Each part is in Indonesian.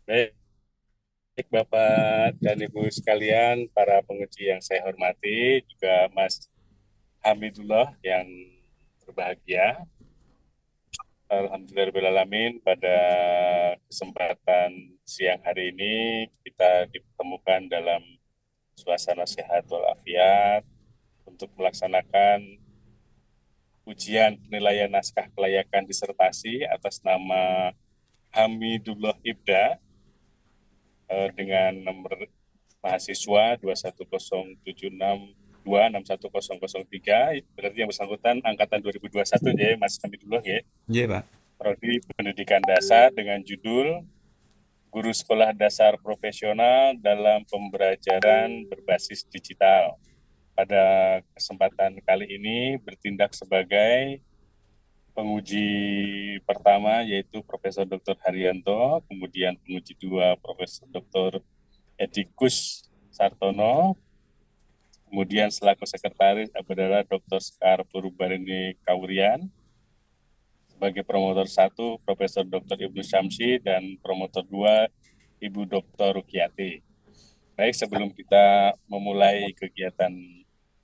Baik, Bapak dan Ibu sekalian, para penguji yang saya hormati, juga Mas Hamidullah yang berbahagia. Alhamdulillahirrahmanirrahim, pada kesempatan siang hari ini kita dipertemukan dalam suasana sehat walafiat untuk melaksanakan ujian penilaian naskah kelayakan disertasi atas nama Hamidullah Ibda dengan nomor mahasiswa 2107626610003, berarti yang bersangkutan angkatan 2021 ya Mas Hamidullah ya. Iya, Pak. Prodi Pendidikan Dasar dengan judul Guru Sekolah Dasar Profesional dalam Pembelajaran Berbasis Digital. Pada kesempatan kali ini bertindak sebagai penguji pertama yaitu Profesor Dr. Haryanto, kemudian penguji dua Profesor Dr. Edikus Sartono, kemudian selaku sekretaris adalah Dr. Sekar Purbarini Kaurian, sebagai promotor satu Profesor Dr. Ibnu Syamsi, dan promotor dua Ibu Dr. Rukiati. Baik, sebelum kita memulai kegiatan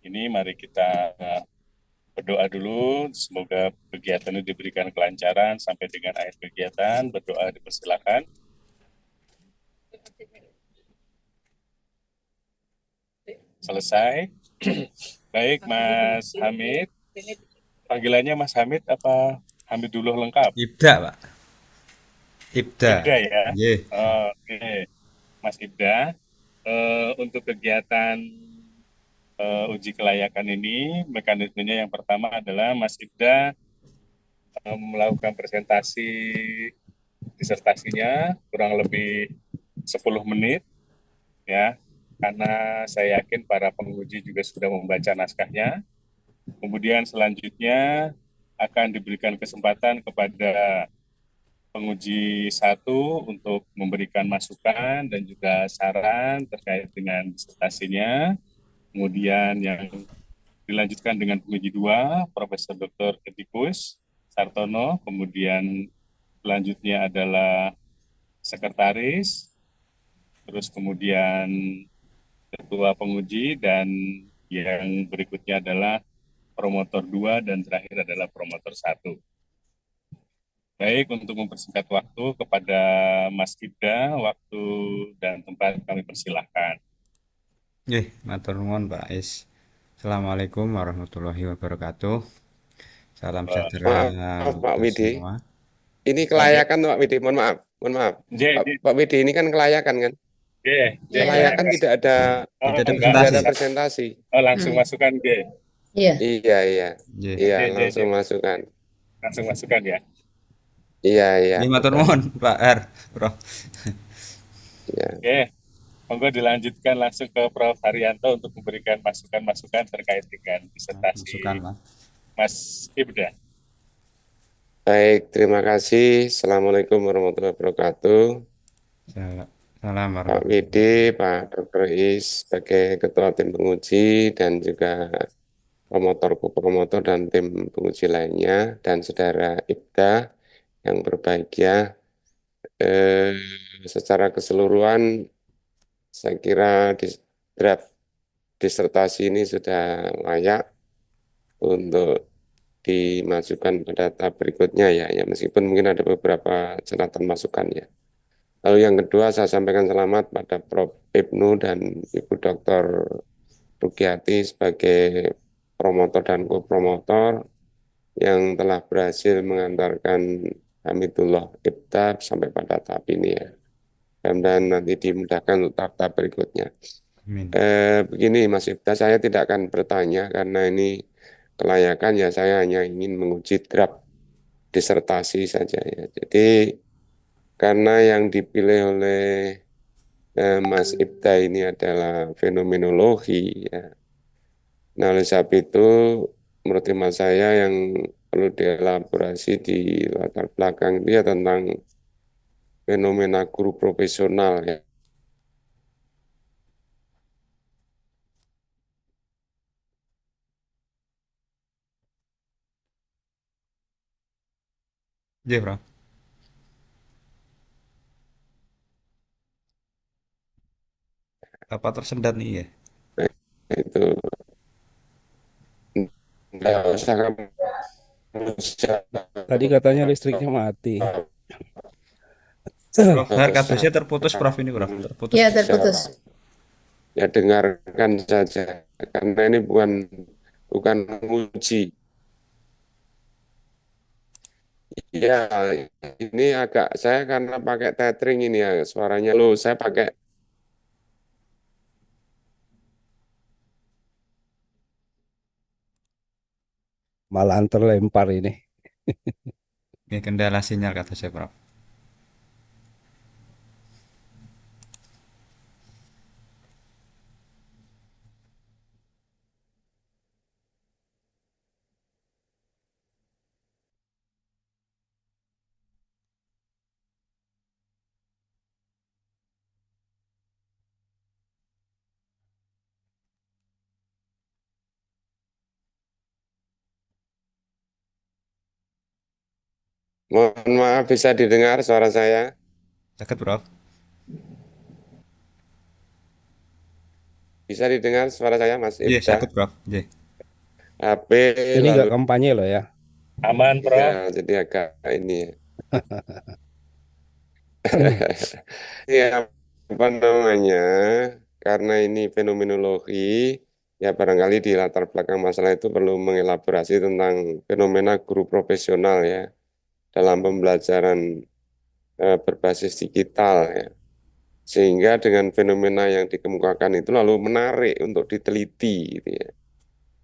ini, mari kita berdoa dulu. Semoga kegiatan ini diberikan kelancaran sampai dengan akhir kegiatan. Berdoa dipersilakan. Selesai. Baik, Mas Hamid. Panggilannya Mas Hamid apa Hamid dulu lengkap? Ibda, Pak. Ibda. Ibda ya. Iya. Oke, Mas Ibda. Untuk kegiatan uji kelayakan ini, mekanismenya yang pertama adalah Mas Ibda melakukan presentasi disertasinya kurang lebih 10 menit ya, karena saya yakin para penguji juga sudah membaca naskahnya. Kemudian selanjutnya akan diberikan kesempatan kepada penguji satu untuk memberikan masukan dan juga saran terkait dengan disertasinya. Kemudian yang dilanjutkan dengan penguji dua, Profesor Dr. Etikus Sartono. Kemudian selanjutnya adalah sekretaris, terus kemudian ketua penguji, dan yang berikutnya adalah promotor dua, dan terakhir adalah promotor satu. Baik, untuk mempersingkat waktu kepada Mas Ibda, waktu dan tempat kami persilahkan. Nggih, matur nuwun, Pak Is. Assalamualaikum warahmatullahi wabarakatuh. Salam sejahtera Maaf untuk Pak kita Widi, semua. ini Oke, kelayakan Pak Widi, mohon maaf, mohon maaf. J, J, Pak Widi ini kan kelayakan kan? J, J, Iya, Kelayakan kelayakan. tidak ada Tidak ada Enggak, tidak presentasi. ada presentasi. langsung hmm, masukkan J. iya. Iya iya Nggih. iya J, J, J. langsung masukkan. Langsung masukkan ya. Iya iya Nggih, matur betul. nuwun, Pak R. Prof. Iya. Oke, monggo dilanjutkan langsung ke Prof. Haryanto untuk memberikan masukan-masukan terkait dengan Masukan, disertasi Pak. Mas Ibda. Baik, terima kasih. Assalamualaikum warahmatullahi wabarakatuh. Salam Pak warahmatullahi Widi, wabarakatuh. Pak Dr. Is sebagai Ketua Tim Penguji dan juga promotor dan tim penguji lainnya dan saudara Ibda yang berbahagia. Eh, Secara keseluruhan, saya kira draft disertasi ini sudah layak untuk dimasukkan pada tahap berikutnya ya, ya meskipun mungkin ada beberapa catatan masukan ya. Lalu yang kedua saya sampaikan selamat pada Prof. Ibnu dan Ibu Dr. Rukiati sebagai promotor dan co-promotor yang telah berhasil mengantarkan Hamidullah Ibda sampai pada tahap ini ya. Dan nanti dimudahkan untuk tahap-tahap berikutnya. Amin. Begini Mas Ibda, saya tidak akan bertanya karena ini kelayakan ya, saya hanya ingin menguji draft disertasi saja ya. Jadi karena yang dipilih oleh Mas Ibda ini adalah fenomenologi ya. Nah oleh sebab itu menurut hemat saya yang perlu dielaborasi di latar belakang itu ya tentang fenomena guru profesional ya. Nggih, Prof. Apa tersendat nih ya? Nah, itu nggak usah kamu Tadi katanya listriknya mati. Prof, nggak Har, usah kabusnya terputus, Prof, ini, Prof. kamu Terputus. Ya, jawab. terputus. Ya dengarkan saja, karena ini bukan menguji. Ya, ini agak saya karena pakai tethering ini ya suaranya lo. Saya pakai Malahan terlempar ini. Ini kendala sinyal kata saya, Prof. mohon maaf bisa didengar suara saya? Sakit, Prof. Bisa didengar suara saya Mas Iya, Ibda? sakit, Prof. Iya. HP Ini lalu nggak kampanye loh ya. Aman, ya Prof. jadi agak ini ya. Aduh, Ya, apa namanya? Karena ini fenomenologi, ya barangkali di latar belakang masalah itu perlu mengelaborasi tentang fenomena guru profesional ya dalam pembelajaran berbasis digital ya. Sehingga dengan fenomena yang dikemukakan itu lalu menarik untuk diteliti gitu ya.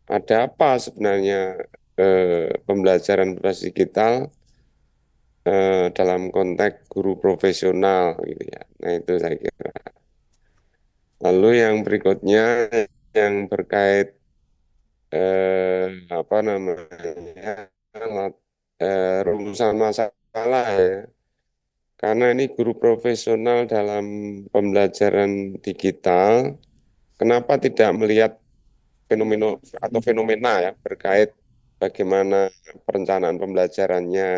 Ada apa sebenarnya pembelajaran berbasis digital dalam konteks guru profesional gitu ya. Nah, itu saya kira. Lalu yang berikutnya yang berkait apa namanya rumusan masalah ya. Karena ini guru profesional dalam pembelajaran digital, kenapa tidak melihat fenomena atau fenomena ya berkait bagaimana perencanaan pembelajarannya,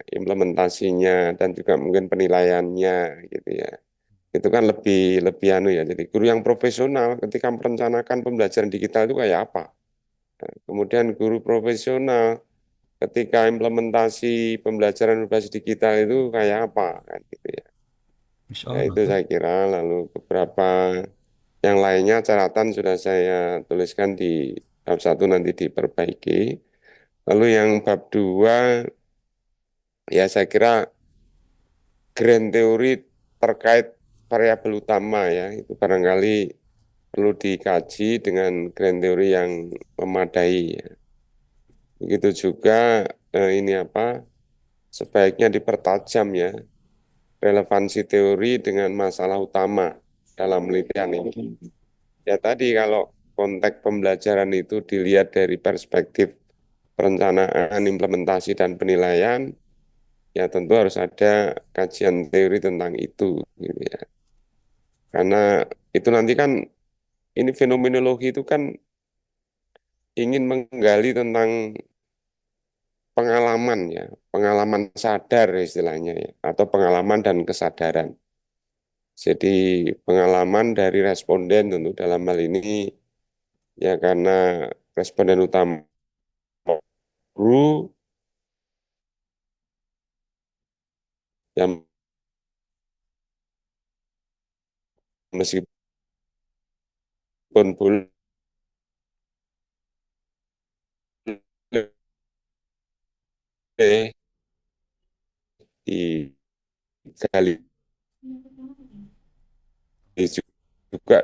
implementasinya, dan juga mungkin penilaiannya gitu ya. Itu kan lebih lebih anu ya. Jadi guru yang profesional ketika merencanakan pembelajaran digital itu kayak apa? Kemudian guru profesional ketika implementasi pembelajaran berbasis digital itu kayak apa kan gitu ya. Insya Nah, Allah. itu saya kira lalu beberapa yang lainnya catatan sudah saya tuliskan di bab 1 nanti diperbaiki. Lalu yang bab 2 ya saya kira grand teori terkait variabel utama ya itu barangkali perlu dikaji dengan grand teori yang memadai ya. Begitu juga ini apa sebaiknya dipertajam ya relevansi teori dengan masalah utama dalam penelitian ini. Ya tadi kalau konteks pembelajaran itu dilihat dari perspektif perencanaan, implementasi, dan penilaian, ya tentu harus ada kajian teori tentang itu, gitu ya. Karena itu nanti kan ini fenomenologi itu kan ingin menggali tentang pengalaman ya, pengalaman sadar istilahnya ya, atau pengalaman dan kesadaran. Jadi pengalaman dari responden tentu dalam hal ini ya karena responden utama guru yang meskipun boleh digali juga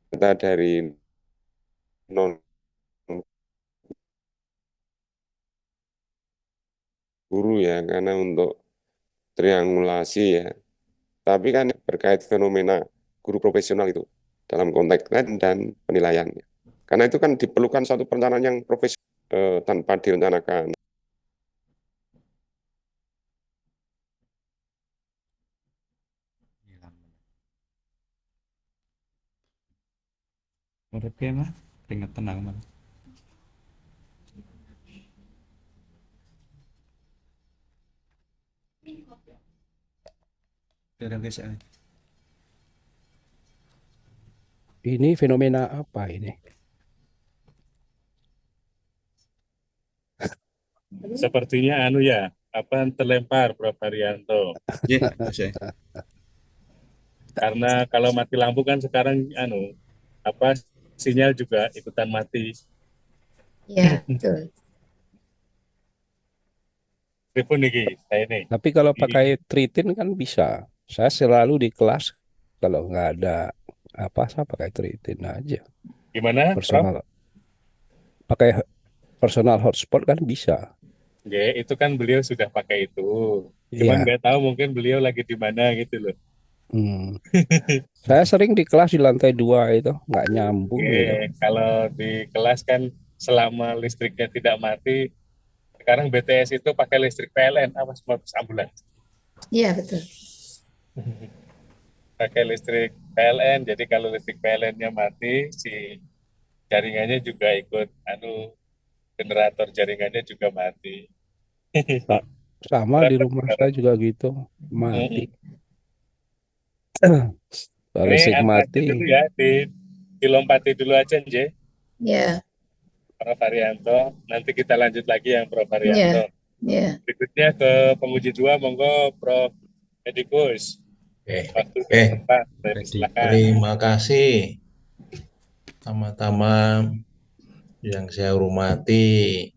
data dari non guru ya karena untuk triangulasi ya. Tapi kan berkait fenomena guru profesional itu dalam konteks dan penilaiannya. Karena itu kan diperlukan satu perencanaan yang profesional tanpa direncanakan. Udah mah keringet tenang mah. Udah guys. Ini fenomena apa ini? Sepertinya apa terlempar Prof Haryanto. Iya, Kata saya. Karena kalau mati lampu kan sekarang apa sinyal juga ikutan mati. Ya, betul. Pripun niki saya ini. Tapi kalau pakai tritin kan bisa. Saya selalu di kelas kalau nggak ada apa, saya pakai tritin aja. Gimana, Prof? Personal, pakai personal hotspot kan bisa. Ya, itu kan beliau sudah pakai itu. Cuman Iya. nggak tahu mungkin beliau lagi di mana gitu loh. Hmm. Saya sering di kelas di lantai 2 itu nggak nyambung gitu. Kalau di kelas kan selama listriknya tidak mati, sekarang BTS itu pakai listrik PLN, apa semua bus ambulans. Iya, betul. Pakai listrik PLN, jadi kalau listrik PLN-nya mati, si jaringannya juga ikut, generator jaringannya juga mati. Sa- Sama di rumah saya juga gitu, mati. Kalau Ini listrik aja mati, dulu ya, dilompati dulu aja, Nje, Ya, Prof Haryanto. Nanti kita lanjut lagi yang Prof ya, Haryanto. ya. Berikutnya ke penguji 2, monggo Prof Edikus. Waktu dan tempat, silakan. Terima kasih. Pertama-tama yang saya hormati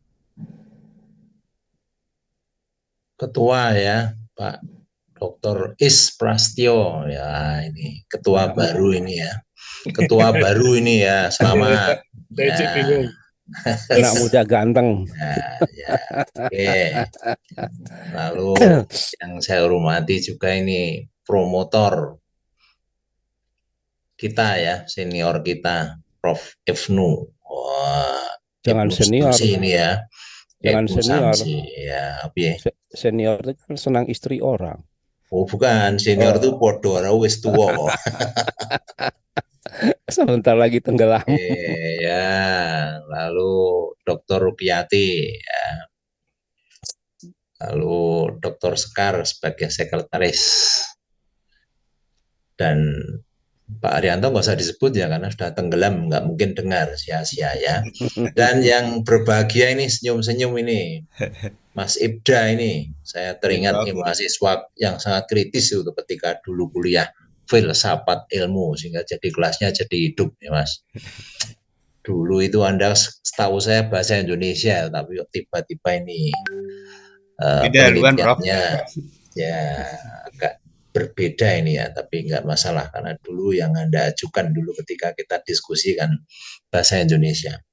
Ketua ya, Pak Dr. Is Prastio. Ya, ini ketua baru ini ya. Ketua baru ini ya, selamat. Saya cek bingung. anak muda ganteng. Ya, oke. Lalu yang saya hormati juga ini promotor kita ya, senior kita, Prof. Ibnu. Wah, Jangan Ibnu senior, Samsi ini ya. jangan Ibnu senior. Samsi ya, piye? Senior itu kan senang istri orang. Oh, bukan, senior itu podo ora wis tuwa. Sebentar lagi tenggelam. Ya, lalu Dr. Rupiati ya. Lalu Dr. Sekar sebagai sekretaris. Dan Pak Arianto nggak usah disebut ya karena sudah tenggelam, nggak mungkin dengar sia-sia ya. Dan yang berbahagia ini senyum-senyum ini, Mas Ibda ini, saya teringat nih mahasiswa yang sangat kritis itu ketika dulu kuliah filsafat ilmu sehingga jadi kelasnya jadi hidup ya Mas. Dulu itu Anda setahu saya bahasa Indonesia tapi tiba-tiba ini penelitiannya ya agak berbeda ini ya, tapi nggak masalah karena dulu yang Anda ajukan dulu ketika kita diskusikan bahasa Indonesia.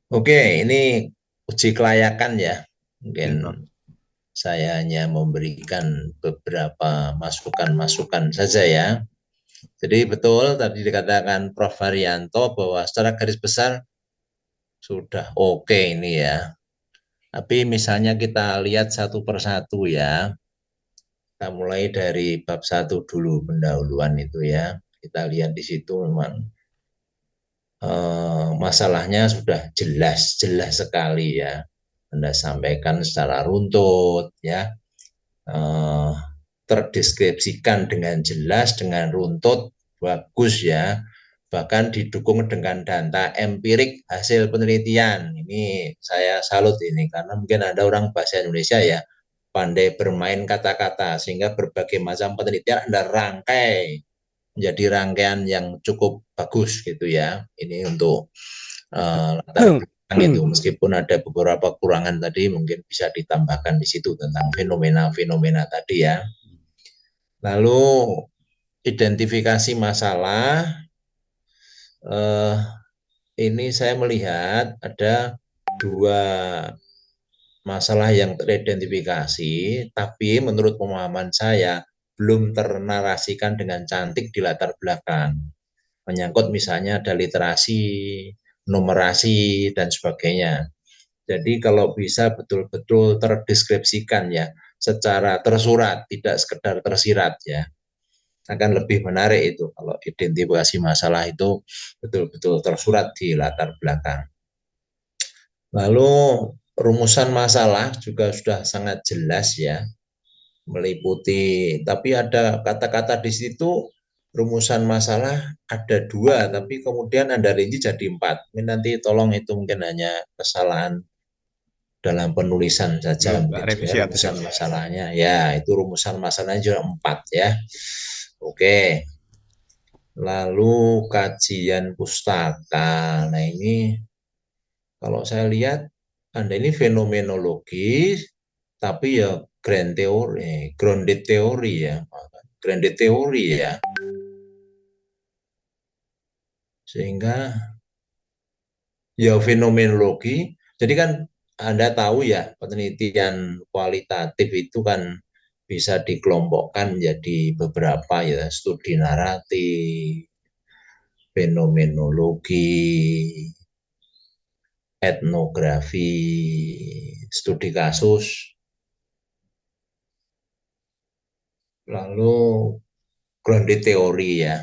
Oke, ini uji kelayakan ya. Mungkin saya hanya memberikan beberapa masukan-masukan saja ya. Jadi betul tadi dikatakan Prof. Haryanto bahwa secara garis besar sudah oke ini ya. Tapi misalnya kita lihat satu persatu ya. Kita mulai dari bab 1 dulu pendahuluan itu ya. Kita lihat di situ memang masalahnya sudah jelas sekali ya. Anda sampaikan secara runtut ya. Terdeskripsikan dengan jelas, dengan runtut, bagus ya. Bahkan didukung dengan data empirik hasil penelitian. Ini saya salut ini karena mungkin ada orang bahasa Indonesia ya pandai bermain kata-kata sehingga berbagai macam penelitian Anda rangkai menjadi rangkaian yang cukup bagus gitu ya. Ini untuk latar belakang itu meskipun ada beberapa kurangan tadi mungkin bisa ditambahkan di situ tentang fenomena-fenomena tadi ya. Lalu identifikasi masalah ini saya melihat ada dua masalah yang teridentifikasi, tapi menurut pemahaman saya belum ternarasikan dengan cantik di latar belakang. Menyangkut misalnya ada literasi, numerasi, dan sebagainya. Jadi kalau bisa betul-betul terdeskripsikan ya, secara tersurat, tidak sekedar tersirat ya, akan lebih menarik itu kalau identifikasi masalah itu betul-betul tersurat di latar belakang. Lalu rumusan masalah juga sudah sangat jelas ya, meliputi, tapi ada kata-kata di situ rumusan masalah ada 2, tapi kemudian Anda rinci jadi 4. Ini nanti tolong itu mungkin hanya kesalahan dalam penulisan saja Belum, Pak, mungkin revisi sebenarnya atau rumusan siapa? masalahnya. Ya, itu rumusan masalahnya juga 4 ya. Oke. Lalu kajian pustaka. Nah, ini kalau saya lihat Anda ini fenomenologi tapi ya grounded teori ya. Grounded teori ya. Sehingga ya fenomenologi. Jadi kan Anda tahu ya, penelitian kualitatif itu kan bisa dikelompokkan jadi beberapa ya, studi naratif, fenomenologi, etnografi, studi kasus, lalu grounded teori ya.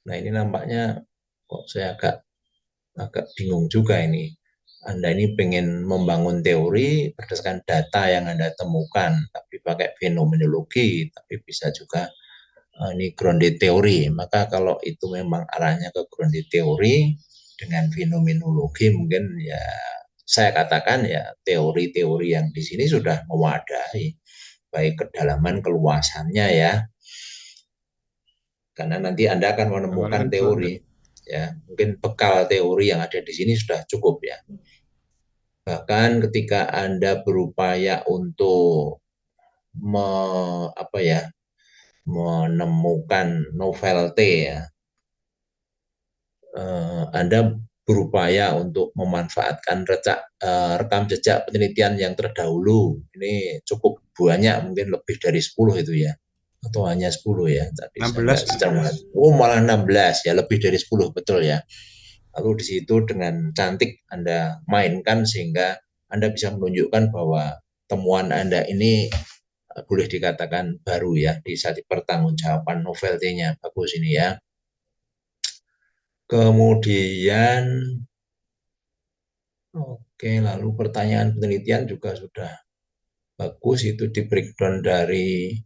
Nah, ini nampaknya kok saya agak bingung juga ini. Anda ini pengen membangun teori berdasarkan data yang Anda temukan, tapi pakai fenomenologi, tapi bisa juga ini grounded teori. Maka kalau itu memang arahnya ke grounded teori dengan fenomenologi, mungkin ya saya katakan ya teori-teori yang di sini sudah mewadai, baik kedalaman keluasannya ya, karena nanti Anda akan Awalnya menemukan kan teori ya, mungkin bekal teori yang ada di sini sudah cukup ya. Bahkan ketika Anda berupaya untuk menemukan novelty ya, Anda berupaya untuk memanfaatkan rekam jejak penelitian yang terdahulu. Ini cukup banyak, mungkin lebih dari 10 itu ya. Atau hanya 10 ya. Tadi saya 16, nggak cermat. Oh, malah 16 ya, lebih dari 10 betul ya. Lalu di situ dengan cantik Anda mainkan sehingga Anda bisa menunjukkan bahwa temuan Anda ini boleh dikatakan baru ya, di saat pertanggungjawaban novelty-nya bagus ini ya. Kemudian oke, lalu pertanyaan penelitian juga sudah bagus, itu di breakdown dari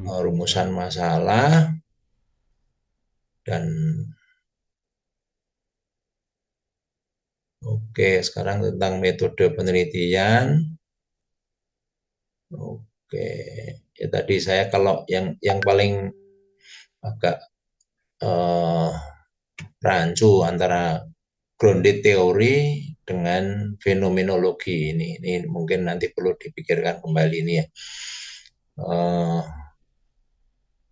rumusan masalah dan oke, sekarang tentang metode penelitian. Oke, ya tadi saya kalau yang paling agak rancu antara grounded teori dengan fenomenologi ini mungkin nanti perlu dipikirkan kembali ini ya.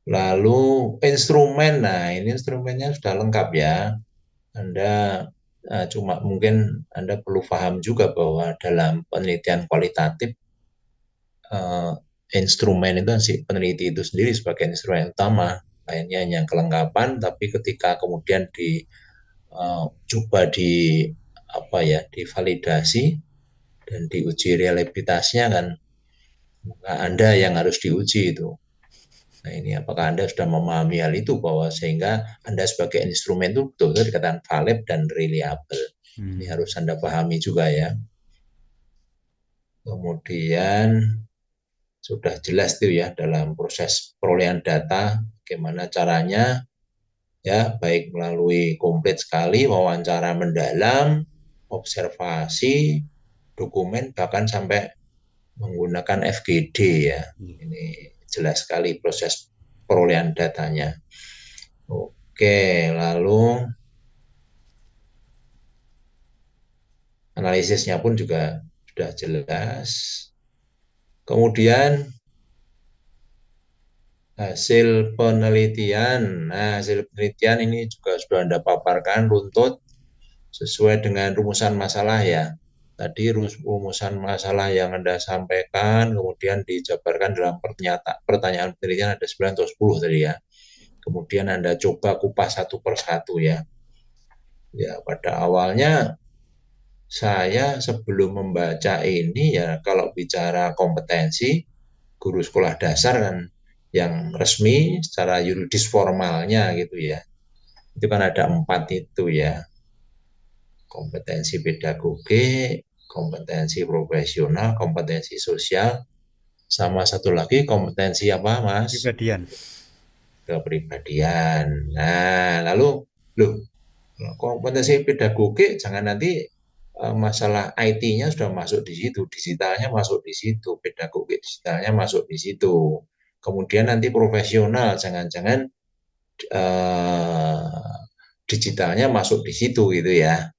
Lalu instrumen, nah ini instrumennya sudah lengkap ya. Anda cuma mungkin Anda perlu paham juga bahwa dalam penelitian kualitatif instrumen itu si peneliti itu sendiri sebagai instrumen utama, lainnya hanya kelengkapan, tapi ketika kemudian coba divalidasi dan diuji reliabilitasnya kan Anda yang harus diuji itu. Nah, ini apakah Anda sudah memahami hal itu bahwa sehingga Anda sebagai instrumen itu betul-betul dikatakan valid dan reliable. Ini harus Anda pahami juga ya. Kemudian sudah jelas tuh ya dalam proses perolehan data bagaimana caranya ya, baik melalui komplit sekali, wawancara mendalam, observasi, dokumen, bahkan sampai menggunakan FGD ya. Ini jelas sekali proses perolehan datanya. Oke, lalu analisisnya pun juga sudah jelas. Kemudian hasil penelitian. Nah, hasil penelitian ini juga sudah Anda paparkan runtut sesuai dengan rumusan masalah ya. Tadi rumusan masalah yang Anda sampaikan, kemudian dijabarkan dalam pertanyaan penelitian ada 9 atau 10 tadi ya. Kemudian Anda coba kupas satu persatu ya. Ya, pada awalnya saya sebelum membaca ini ya, kalau bicara kompetensi, guru sekolah dasar kan yang resmi secara yuridis formalnya gitu ya. Itu kan ada 4 itu ya. Kompetensi pedagogi, kompetensi profesional, kompetensi sosial, sama satu lagi kompetensi apa Mas? kepribadian. kepribadian. Nah, lalu loh, kompetensi pedagogik jangan nanti masalah IT-nya sudah masuk di situ, digitalnya masuk di situ, pedagogik digitalnya masuk di situ. Kemudian nanti profesional, jangan-jangan digitalnya masuk di situ gitu ya.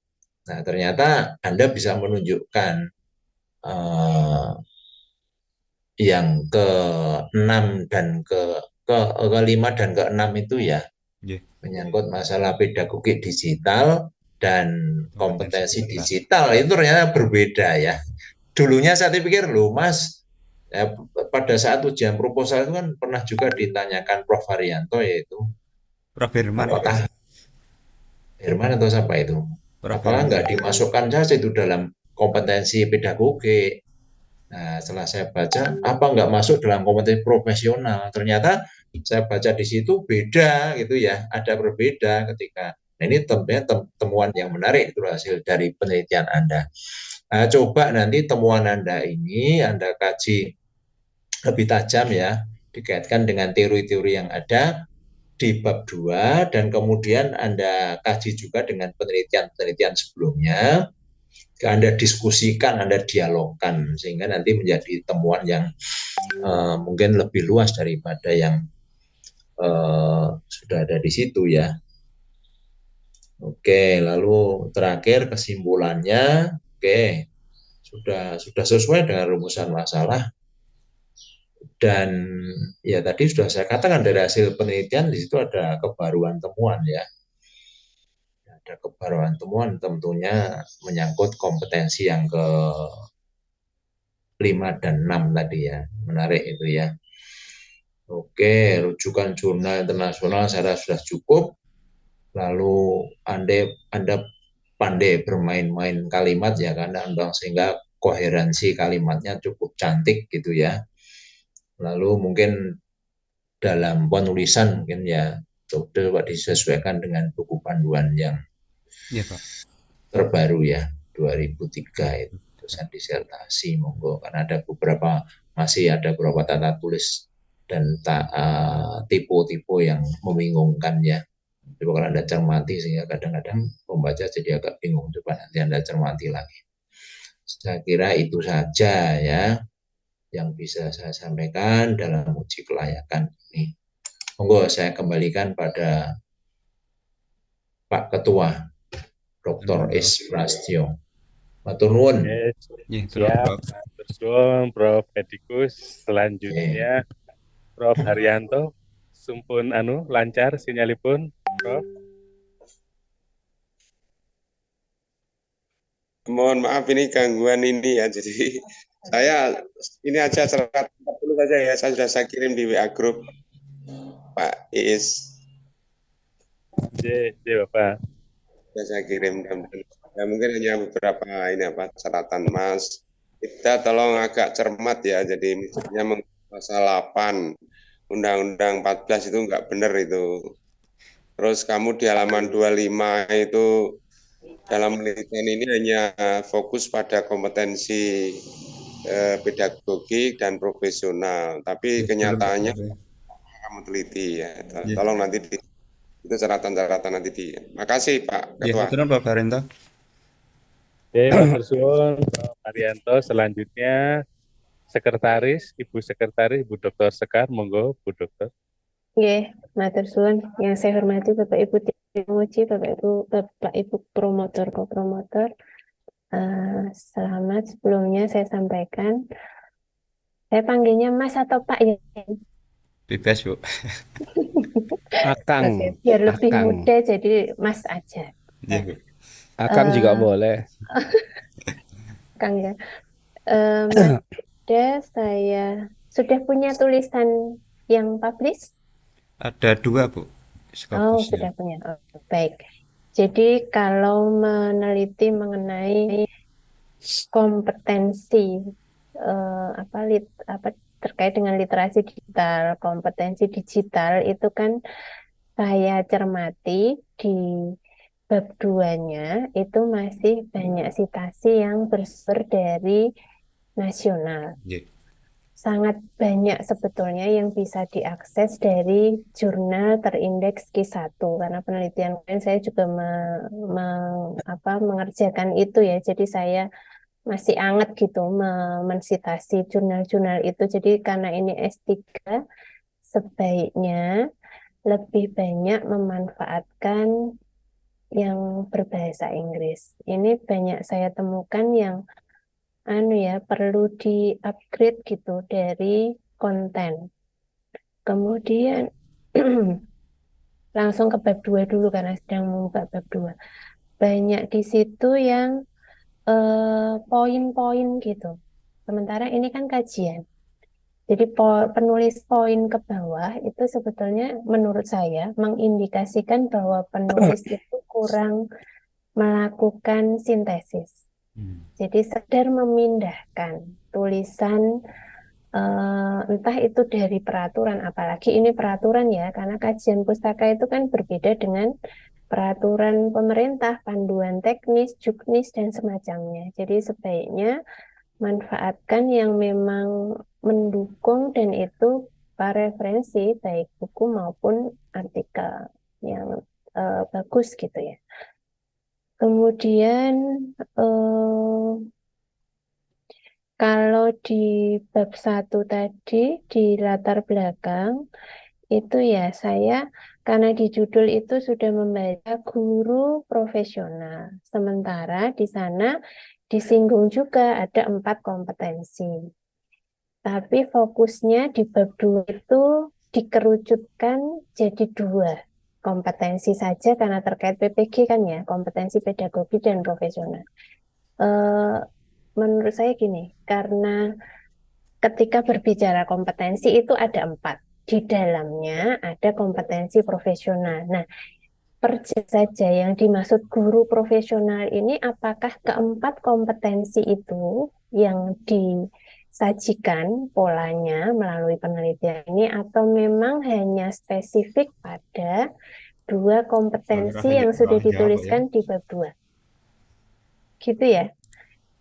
Nah, ternyata Anda bisa menunjukkan yang ke-6 dan ke-5 dan ke-6 itu ya, Nggih, menyangkut masalah pedagogi digital dan kompetensi kompetensi digital. digital itu ternyata berbeda ya. Dulunya saya pikir, loh Mas, ya, pada saat ujian proposal itu kan pernah juga ditanyakan Prof. Haryanto, yaitu Prof Herman ya, Mas. apakah Herman atau siapa itu, Prof apakah Herman. nggak dimasukkan saja itu dalam kompetensi pedagogi. Nah, setelah saya baca, apa nggak masuk dalam kompetensi profesional? Ternyata saya baca di situ beda gitu ya, ada berbeda ketika. Nah, ini tentunya temuan yang menarik itu hasil dari penelitian Anda. Nah, coba nanti temuan Anda ini Anda kaji lebih tajam ya, dikaitkan dengan teori-teori yang ada di bab 2 dan kemudian Anda kaji juga dengan penelitian-penelitian sebelumnya. Anda diskusikan, Anda dialogkan sehingga nanti menjadi temuan yang mungkin lebih luas daripada yang sudah ada di situ ya. Oke, lalu terakhir kesimpulannya, oke, sudah sesuai dengan rumusan masalah dan ya tadi sudah saya katakan dari hasil penelitian di situ ada kebaruan temuan ya. Ada kebaruan temuan tentunya menyangkut kompetensi yang ke 5 dan 6 tadi ya. Menarik itu ya. Oke, rujukan jurnal internasional saya sudah cukup. Lalu Anda pandai bermain-main kalimat ya karena sehingga koherensi kalimatnya cukup cantik gitu ya. Lalu mungkin dalam penulisan mungkin ya coba disesuaikan dengan buku panduan yang Iya, Pak. terbaru ya 2003 itu tulisan disertasi monggo karena masih ada beberapa tata tulis dan tipe-tipe yang membingungkan ya. Coba kalau Anda cermati sehingga kadang-kadang pembaca jadi agak bingung. Coba nanti Anda cermati lagi. Saya kira itu saja ya yang bisa saya sampaikan dalam uji kelayakan ini. Monggo saya kembalikan pada Pak Ketua Dr. Monggo. S. Prastyo. Matur nuwun. Nggih, terus Siap, Prof. Betul, Prof. Etikus. Oke. Selanjutnya Prof. Haryanto. Sumpun lancar sinyalipun, Prof. Mohon maaf ini gangguan ini ya. Jadi saya ini aja 140 saja ya. Saya kirim di WA grup Pak Iis. Bapak. Sudah saya kirim. Ya mungkin hanya beberapa ini catatan Mas. Kita tolong agak cermat ya. Jadi misalnya pasal 8 Undang-Undang 14 itu enggak benar itu. Terus kamu di halaman 25 itu dalam penelitian ini hanya fokus pada kompetensi pedagogi dan profesional. Tapi kenyataannya kamu teliti ya. Tolong nanti itu catatan-catatan nanti Makasih Pak Ketua. Iya, Prof Haryanto. Oke, matur suwun, Prof. Haryanto. Selanjutnya Sekretaris, Ibu Sekretaris, Ibu Dr. Sekar, monggo, Bu Dokter. Nggih, matur suwun. Yang saya hormati Bapak Ibu Timuji, Bapak Ibu promotor, kopromotor. Selamat sebelumnya saya sampaikan. Saya panggilnya Mas atau Pak ya? Bebas, Bu. Akang, Oke, biar lebih Akang. mudah jadi Mas aja. Iya, Bu. Akang juga boleh. Kang ya. Mas, saya sudah punya tulisan yang publish? Ada 2, Bu. Oh, Skopusnya. sudah punya. Oh, baik. Jadi kalau meneliti mengenai kompetensi terkait dengan literasi digital, kompetensi digital itu kan saya cermati di bab 2-nya itu masih banyak citasi yang bersumber dari nasional. Nggih. sangat banyak sebetulnya yang bisa diakses dari jurnal terindeks Q1 karena penelitian kemarin saya juga mengerjakan itu ya. Jadi saya masih anget gitu mensitasi jurnal-jurnal itu. Jadi karena ini S3 sebaiknya lebih banyak memanfaatkan yang berbahasa Inggris. Ini banyak saya temukan yang perlu di-upgrade gitu dari konten. Kemudian langsung ke bab 2 dulu karena sedang membuka bab 2. Banyak di situ yang poin-poin gitu. Sementara ini kan kajian. Jadi penulis poin ke bawah itu sebetulnya menurut saya mengindikasikan bahwa penulis itu kurang melakukan sintesis. Jadi sekedar memindahkan tulisan entah itu dari peraturan, apalagi ini peraturan ya, karena kajian pustaka itu kan berbeda dengan peraturan pemerintah, panduan teknis, juknis, dan semacamnya. Jadi sebaiknya manfaatkan yang memang mendukung dan itu referensi baik buku maupun artikel yang bagus gitu ya. Kemudian kalau di bab 1 tadi di latar belakang itu ya saya karena di judul itu sudah membaca guru profesional. Sementara di sana disinggung juga ada 4 kompetensi. Tapi fokusnya di bab 2 itu dikerucutkan jadi 2 kompetensi saja karena terkait PPG kan ya, kompetensi pedagogi dan profesional. Menurut saya gini, karena ketika berbicara kompetensi itu ada 4. Di dalamnya ada kompetensi profesional. Nah, perjelas saja yang dimaksud guru profesional ini apakah keempat kompetensi itu yang disajikan polanya melalui penelitian ini atau memang hanya spesifik pada 2 kompetensi yang sudah dituliskan di bab 2. Gitu ya.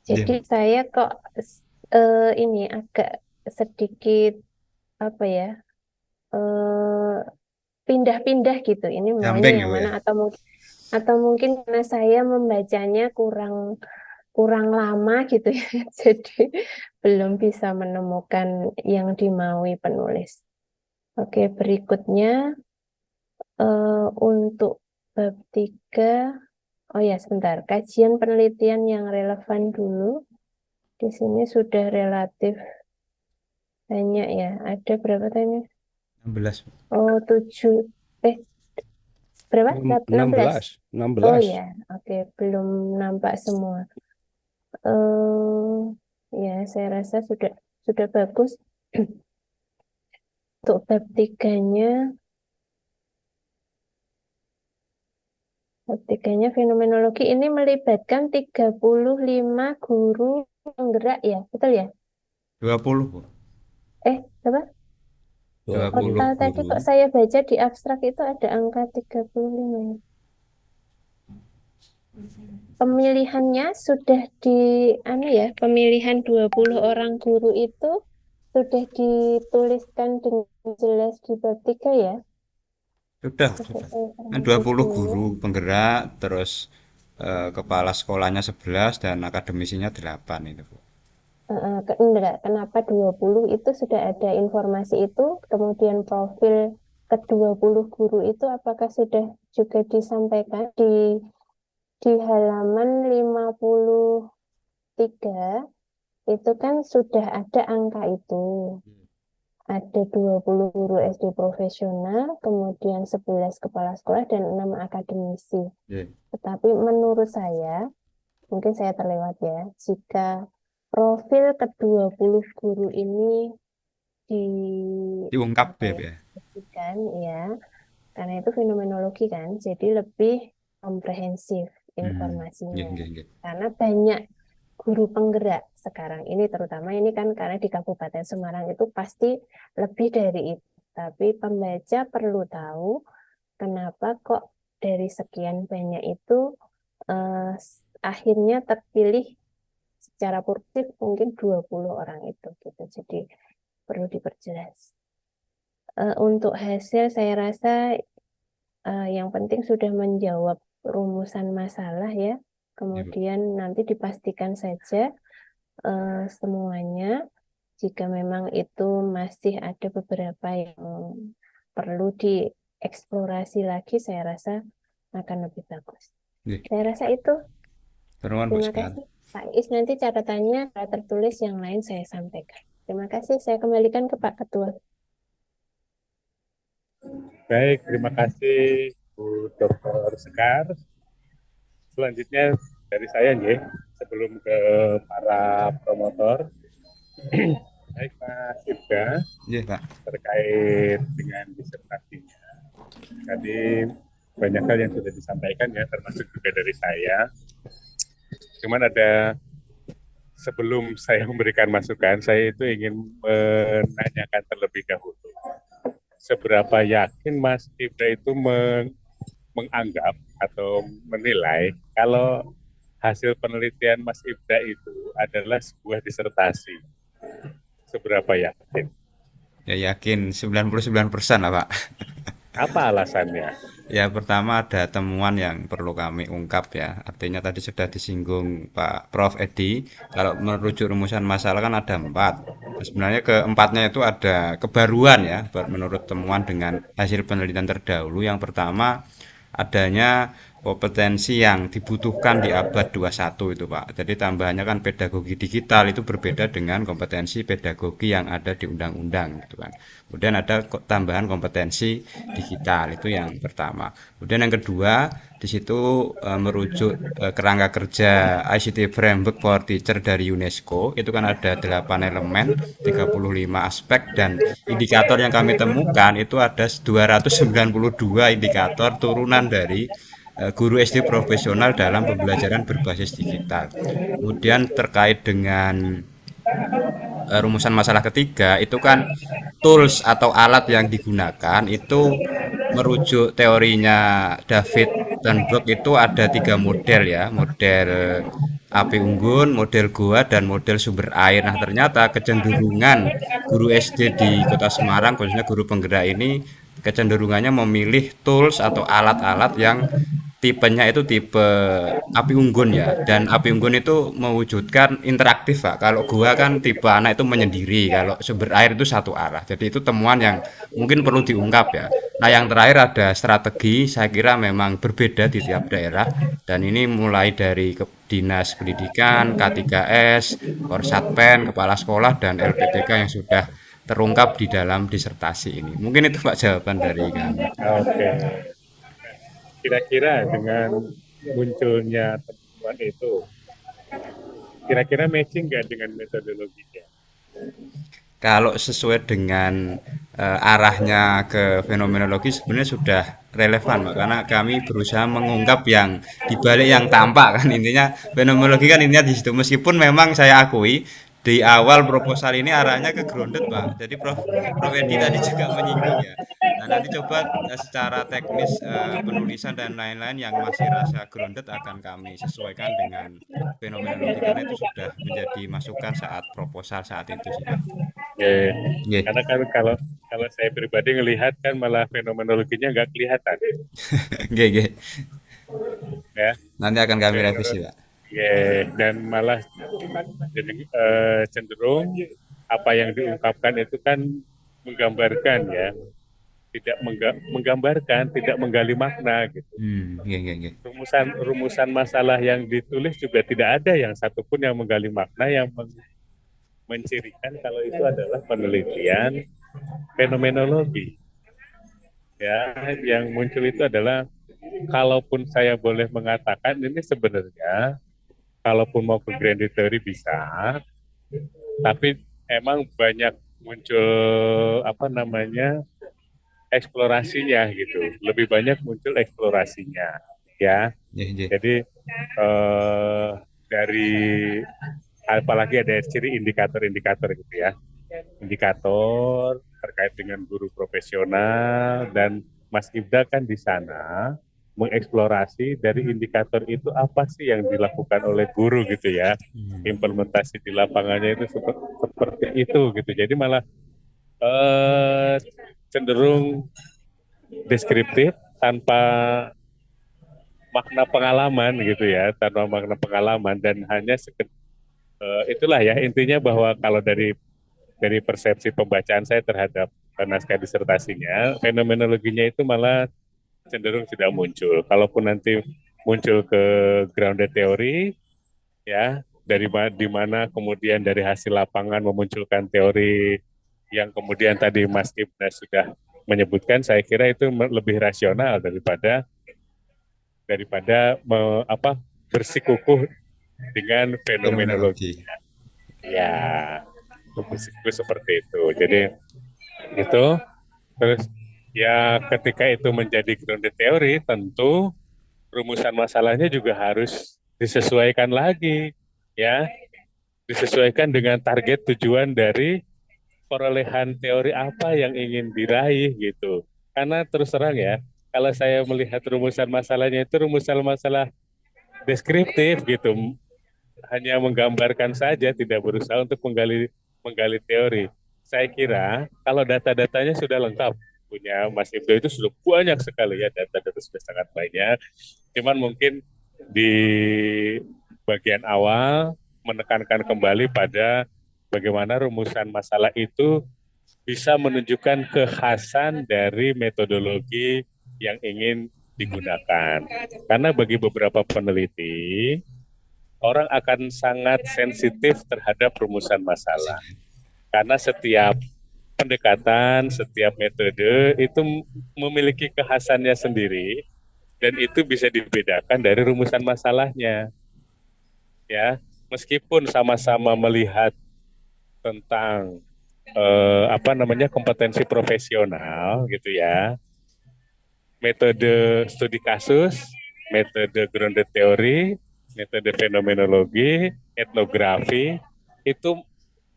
Jadi saya kok ini agak sedikit apa ya pindah-pindah gitu. Ini maunya yang mana atau mungkin karena saya membacanya kurang lama gitu ya. Jadi belum bisa menemukan yang dimaui penulis. Oke, berikutnya untuk bab 3. Oh ya, sebentar. Kajian penelitian yang relevan dulu. Di sini sudah relatif banyak ya. Ada berapa tanya? 16. Oh, 7. Berapa? 16. 16. Oh ya, oke. Belum nampak semua. Ya, saya rasa sudah bagus. Untuk bab 3-nya, fenomenologi ini melibatkan 35 guru penggerak ya, betul ya? 20, Bu. Berapa? 20 Total tadi guru. kok saya baca di abstrak itu ada angka 35. Pemilihannya sudah pemilihan 20 orang guru itu sudah dituliskan dengan jelas di bab 3 ya? Sudah. Kan 20 dulu. guru penggerak, terus kepala sekolahnya 11 dan akademisinya 8 itu, Bu. Enggak, kenapa 20 itu sudah ada informasi itu, kemudian profil ke-20 guru itu apakah sudah juga disampaikan di halaman 53 itu kan sudah ada angka itu. Ada 20 guru SD profesional, kemudian 11 kepala sekolah dan 6 akademisi. Tetapi menurut saya, mungkin saya terlewat ya, jika profil ke-20 guru ini Diungkap ya, ya, karena itu fenomenologi kan, jadi lebih komprehensif informasinya. Karena banyak guru penggerak sekarang ini, terutama ini kan karena di Kabupaten Semarang itu pasti lebih dari itu. Tapi pembaca perlu tahu kenapa kok dari sekian banyak itu akhirnya terpilih secara positif mungkin 20 orang itu gitu. Jadi perlu diperjelas. Untuk hasil saya rasa yang penting sudah menjawab rumusan masalah ya. Kemudian nanti dipastikan saja semuanya. Jika memang itu masih ada beberapa yang perlu dieksplorasi lagi, saya rasa akan lebih bagus. Nggih. Saya rasa itu. Terima Bu Terima Sekar. kasih. Pak Is, nanti catatannya secara tertulis yang lain saya sampaikan. Terima kasih. Saya kembalikan ke Pak Ketua. Baik, terima kasih Bu Dr. Sekar. Selanjutnya dari saya nih, sebelum ke para promotor. Baik Mas Ibda, Nggih, Pak. terkait dengan disertasinya. Tadi banyak hal yang sudah disampaikan ya, termasuk juga dari saya. Cuman ada, sebelum saya memberikan masukan, saya itu ingin menanyakan terlebih dahulu. Seberapa yakin Mas Ibda itu menganggap atau menilai kalau hasil penelitian Mas Ibda itu adalah sebuah disertasi? Seberapa yakin? Ya yakin 99% lah Pak. Apa alasannya? Ya pertama ada temuan yang perlu kami ungkap ya. Artinya tadi sudah disinggung Pak Prof. Edi. Kalau merujuk rumusan masalah kan ada 4. Sebenarnya keempatnya itu ada kebaruan ya. Menurut temuan dengan hasil penelitian terdahulu. Yang pertama adanya kompetensi yang dibutuhkan di abad 21 itu Pak. Jadi tambahannya kan pedagogi digital itu berbeda dengan kompetensi pedagogi yang ada di undang-undang gitu kan. Kemudian ada tambahan kompetensi digital itu yang pertama. Kemudian yang kedua di situ merujuk kerangka kerja ICT Framework for Teacher dari UNESCO itu kan ada 8 elemen, 35 aspek dan indikator yang kami temukan itu ada 292 indikator turunan dari guru SD profesional dalam pembelajaran berbasis digital. Kemudian terkait dengan rumusan masalah ketiga itu kan tools atau alat yang digunakan itu merujuk teorinya David Dunbark itu ada 3 model ya, model api unggun, model goa, dan model sumber air. Nah ternyata kecenderungan guru SD di Kota Semarang, khususnya guru penggerak ini kecenderungannya memilih tools atau alat-alat yang tipenya itu tipe api unggun ya, dan api unggun itu mewujudkan interaktif Pak. Kalau gua kan tipe anak itu menyendiri, kalau sumber air itu satu arah. Jadi itu temuan yang mungkin perlu diungkap ya. Nah yang terakhir ada strategi, saya kira memang berbeda di tiap daerah, dan ini mulai dari Dinas Pendidikan, K3S, Korsatpen, Kepala Sekolah, dan LPTK yang sudah terungkap di dalam disertasi ini. Mungkin itu Pak jawaban dari kami. Oke. Kira-kira dengan munculnya temuan itu, kira-kira matching nggak dengan metodologinya? Kalau sesuai dengan arahnya ke fenomenologi sebenarnya sudah relevan Pak, karena kami berusaha mengungkap yang dibalik yang tampak kan, intinya fenomenologi kan intinya di situ. Meskipun memang saya akui di awal proposal ini arahnya ke grounded Pak. Jadi Prof Edi tadi juga menyinggung ya. Nah nanti coba secara teknis penulisan dan lain-lain yang masih rasa grounded akan kami sesuaikan dengan fenomenologi, karena itu sudah menjadi masukan saat proposal saat itu sih Pak. Ya, Nggih. karena kan kalau saya pribadi ngelihat kan malah fenomenologinya nggak kelihatan, Nggih, nggih. ya. Nanti akan kami revisi Pak. Ya, dan malah jadi cenderung apa yang diungkapkan itu kan menggambarkan ya, tidak menggambarkan, tidak menggali makna gitu. Nggih, nggih, nggih. Rumusan masalah yang ditulis juga tidak ada yang satupun yang menggali makna yang mencirikan kalau itu adalah penelitian fenomenologi. Ya, yang muncul itu adalah, kalaupun saya boleh mengatakan ini sebenarnya, kalaupun mau ke grand theory bisa, tapi emang banyak muncul eksplorasinya gitu. Lebih banyak muncul eksplorasinya, ya. Jadi dari apalagi ada ciri indikator-indikator gitu ya. Indikator terkait dengan guru profesional, dan Mas Ibda kan di sana mengeksplorasi dari indikator itu apa sih yang dilakukan oleh guru gitu ya. Implementasi di lapangannya itu seperti itu gitu. Jadi malah eh, cenderung deskriptif tanpa makna pengalaman gitu ya, tanpa makna pengalaman dan hanya itulah ya intinya bahwa kalau dari persepsi pembacaan saya terhadap naskah disertasinya, fenomenologinya itu malah cenderung tidak muncul. Kalaupun nanti muncul ke grounded teori, ya di mana kemudian dari hasil lapangan memunculkan teori yang kemudian tadi Mas Ibnu sudah menyebutkan, saya kira itu lebih rasional daripada bersikukuh dengan fenomenologi. Fenomenologi. Ya, bersikukuh seperti itu. Jadi itu terus ya ketika itu menjadi grounded teori, tentu rumusan masalahnya juga harus disesuaikan lagi, ya, disesuaikan dengan target tujuan dari perolehan teori apa yang ingin diraih gitu. Karena terus terang ya, kalau saya melihat rumusan masalahnya itu rumusan masalah deskriptif gitu, hanya menggambarkan saja, tidak berusaha untuk menggali menggali teori. Saya kira kalau data-datanya sudah lengkap, punya Mas Ibnu itu sudah banyak sekali ya, data-data sudah sangat banyak. Cuman mungkin di bagian awal menekankan kembali pada bagaimana rumusan masalah itu bisa menunjukkan kekhasan dari metodologi yang ingin digunakan. Karena bagi beberapa peneliti, orang akan sangat sensitif terhadap rumusan masalah. Karena setiap pendekatan, setiap metode itu memiliki kekhasannya sendiri dan itu bisa dibedakan dari rumusan masalahnya. Ya, meskipun sama-sama melihat tentang kompetensi profesional gitu ya, metode studi kasus, metode grounded theory, metode fenomenologi, etnografi itu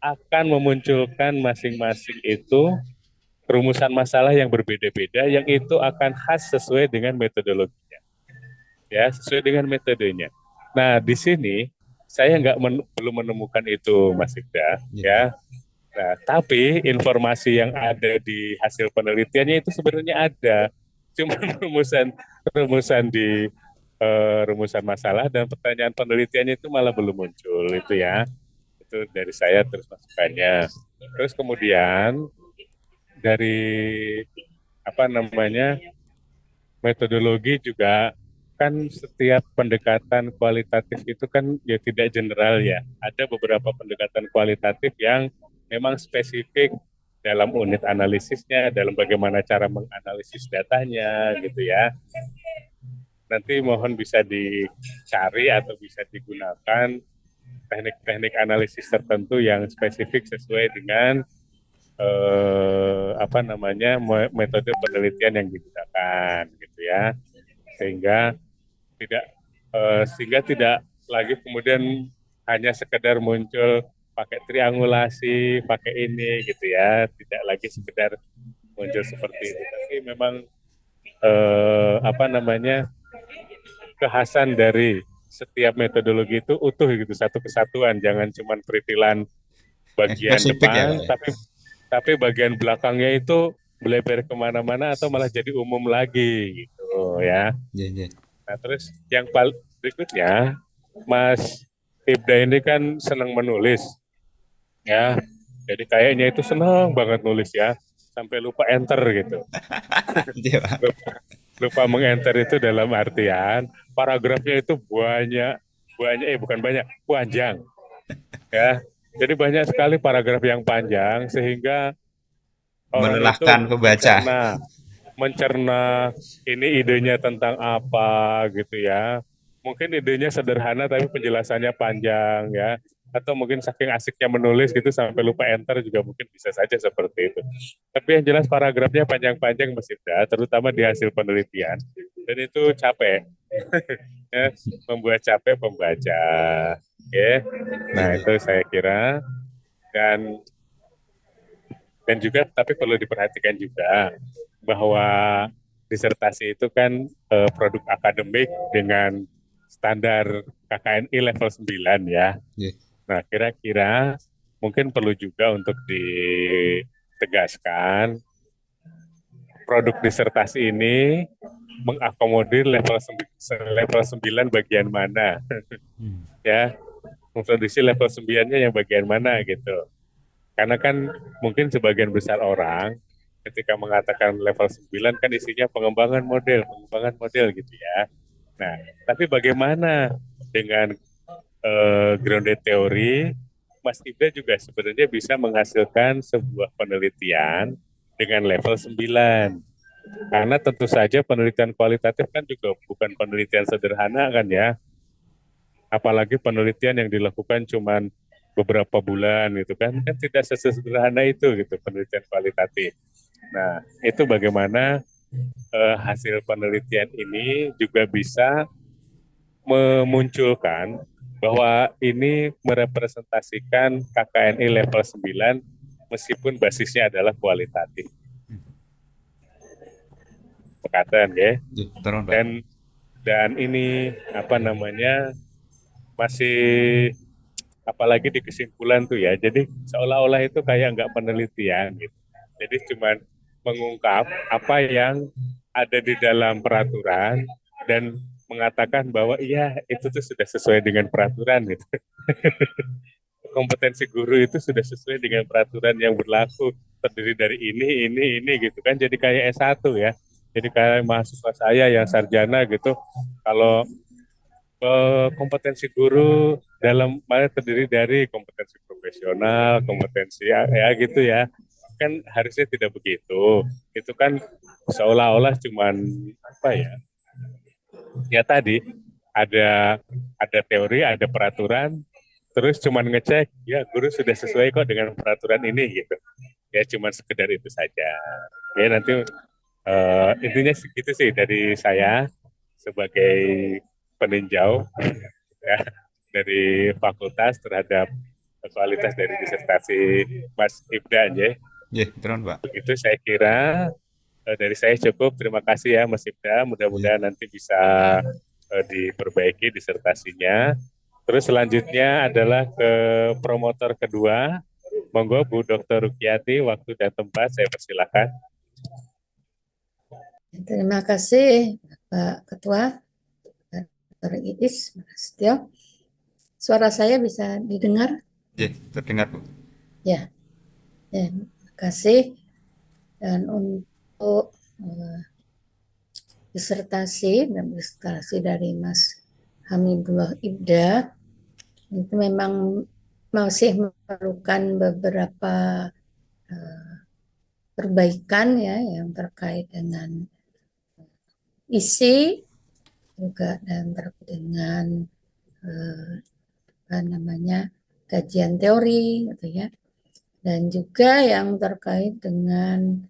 akan memunculkan masing-masing itu rumusan masalah yang berbeda-beda yang itu akan khas sesuai dengan metodologinya, ya sesuai dengan metodenya. Nah di sini saya belum menemukan itu Mas Ikda, ya. Nah tapi informasi yang ada di hasil penelitiannya itu sebenarnya ada, cuma rumusan di rumusan masalah dan pertanyaan penelitiannya itu malah belum muncul itu ya. Itu dari saya terus masukannya. Terus kemudian dari metodologi juga kan setiap pendekatan kualitatif itu kan ya tidak general ya. Ada beberapa pendekatan kualitatif yang memang spesifik dalam unit analisisnya, dalam bagaimana cara menganalisis datanya gitu ya. Nanti mohon bisa dicari atau bisa digunakan teknik-teknik analisis tertentu yang spesifik sesuai dengan metode penelitian yang digunakan gitu ya, sehingga tidak lagi kemudian hanya sekedar muncul pakai triangulasi, pakai ini gitu ya, tidak lagi sekedar muncul seperti itu, tapi memang kekhasan dari setiap metodologi itu utuh gitu, satu kesatuan, jangan cuma peritilan bagian Spesifik ya, depan, Pak ya? tapi bagian belakangnya itu melebar kemana-mana atau malah jadi umum lagi gitu ya. Iya, iya. Nah terus yang berikutnya, Mas Ibda ini kan senang menulis ya, jadi kayaknya itu senang banget nulis ya, sampai lupa enter gitu. Iya, Pak. Lupa mengenter itu dalam artian paragrafnya itu bukan banyak, panjang ya. Jadi banyak sekali paragraf yang panjang sehingga orang itu Melelahkan pembaca. mencerna ini idenya tentang apa gitu ya. Mungkin idenya sederhana tapi penjelasannya panjang ya. Atau mungkin saking asiknya menulis gitu sampai lupa enter juga mungkin bisa saja seperti itu. Tapi yang jelas paragrafnya panjang-panjang Mas Ibda, terutama di hasil penelitian. Dan itu capek. Ya, membuat capek pembaca. Oke. Nah, itu saya kira dan juga tapi perlu diperhatikan juga bahwa disertasi itu kan produk akademik dengan standar KKNI level 9 ya. Iya. Nah, kira-kira mungkin perlu juga untuk tegaskan produk disertasi ini mengakomodir level 9 bagian mana ya, memproduksi level 9-nya yang bagian mana gitu. Karena kan mungkin sebagian besar orang ketika mengatakan level 9 kan isinya pengembangan model gitu ya. Nah, tapi bagaimana dengan grounded teori? Mas Ibda juga sebenarnya bisa menghasilkan sebuah penelitian dengan level 9. Karena tentu saja penelitian kualitatif kan juga bukan penelitian sederhana kan ya. Apalagi penelitian yang dilakukan cuman beberapa bulan gitu kan tidak sesederhana itu gitu penelitian kualitatif. Nah, itu bagaimana hasil penelitian ini juga bisa memunculkan bahwa ini merepresentasikan KKNI level 9 meskipun basisnya adalah kualitatif. Pekatan ya. Terus, Pak. Dan ini apa namanya masih apalagi di kesimpulan tuh ya. Jadi seolah-olah itu kayak nggak penelitian gitu. Jadi cuman mengungkap apa yang ada di dalam peraturan dan mengatakan bahwa iya itu tuh sudah sesuai dengan peraturan gitu. Kompetensi guru itu sudah sesuai dengan peraturan yang berlaku, terdiri dari ini gitu kan. Jadi kayak S1 ya. Jadi kayak mahasiswa saya yang sarjana gitu, kalau kompetensi guru dalam mana terdiri dari kompetensi profesional, kompetensi ya gitu ya. Kan harusnya tidak begitu. Itu kan seolah-olah cuman apa ya? Ya tadi ada teori, ada peraturan, terus cuman ngecek ya guru sudah sesuai kok dengan peraturan ini gitu. Ya cuman sekedar itu saja. Ya nanti intinya segitu sih dari saya sebagai peninjau ya, dari fakultas terhadap kualitas dari disertasi Mas Ibda ya. Terus, Pak. Begitu saya kira dari saya cukup. Terima kasih ya Mas Ibda. Mudah-mudahan nanti bisa diperbaiki disertasinya. Terus selanjutnya adalah ke promotor kedua. Monggo Bu Dr. Rukiati, waktu dan tempat saya persilakan. Terima kasih Pak Ketua, Dr. Iis Prasetyo. Suara saya bisa didengar? Terdengar, Bu. Ya, terima kasih. Dan untuk disertasi dari Mas Hamidullah Ibda itu memang masih memerlukan beberapa perbaikan ya yang terkait dengan isi juga dan terkait dengan apa namanya kajian teori gitu ya, dan juga yang terkait dengan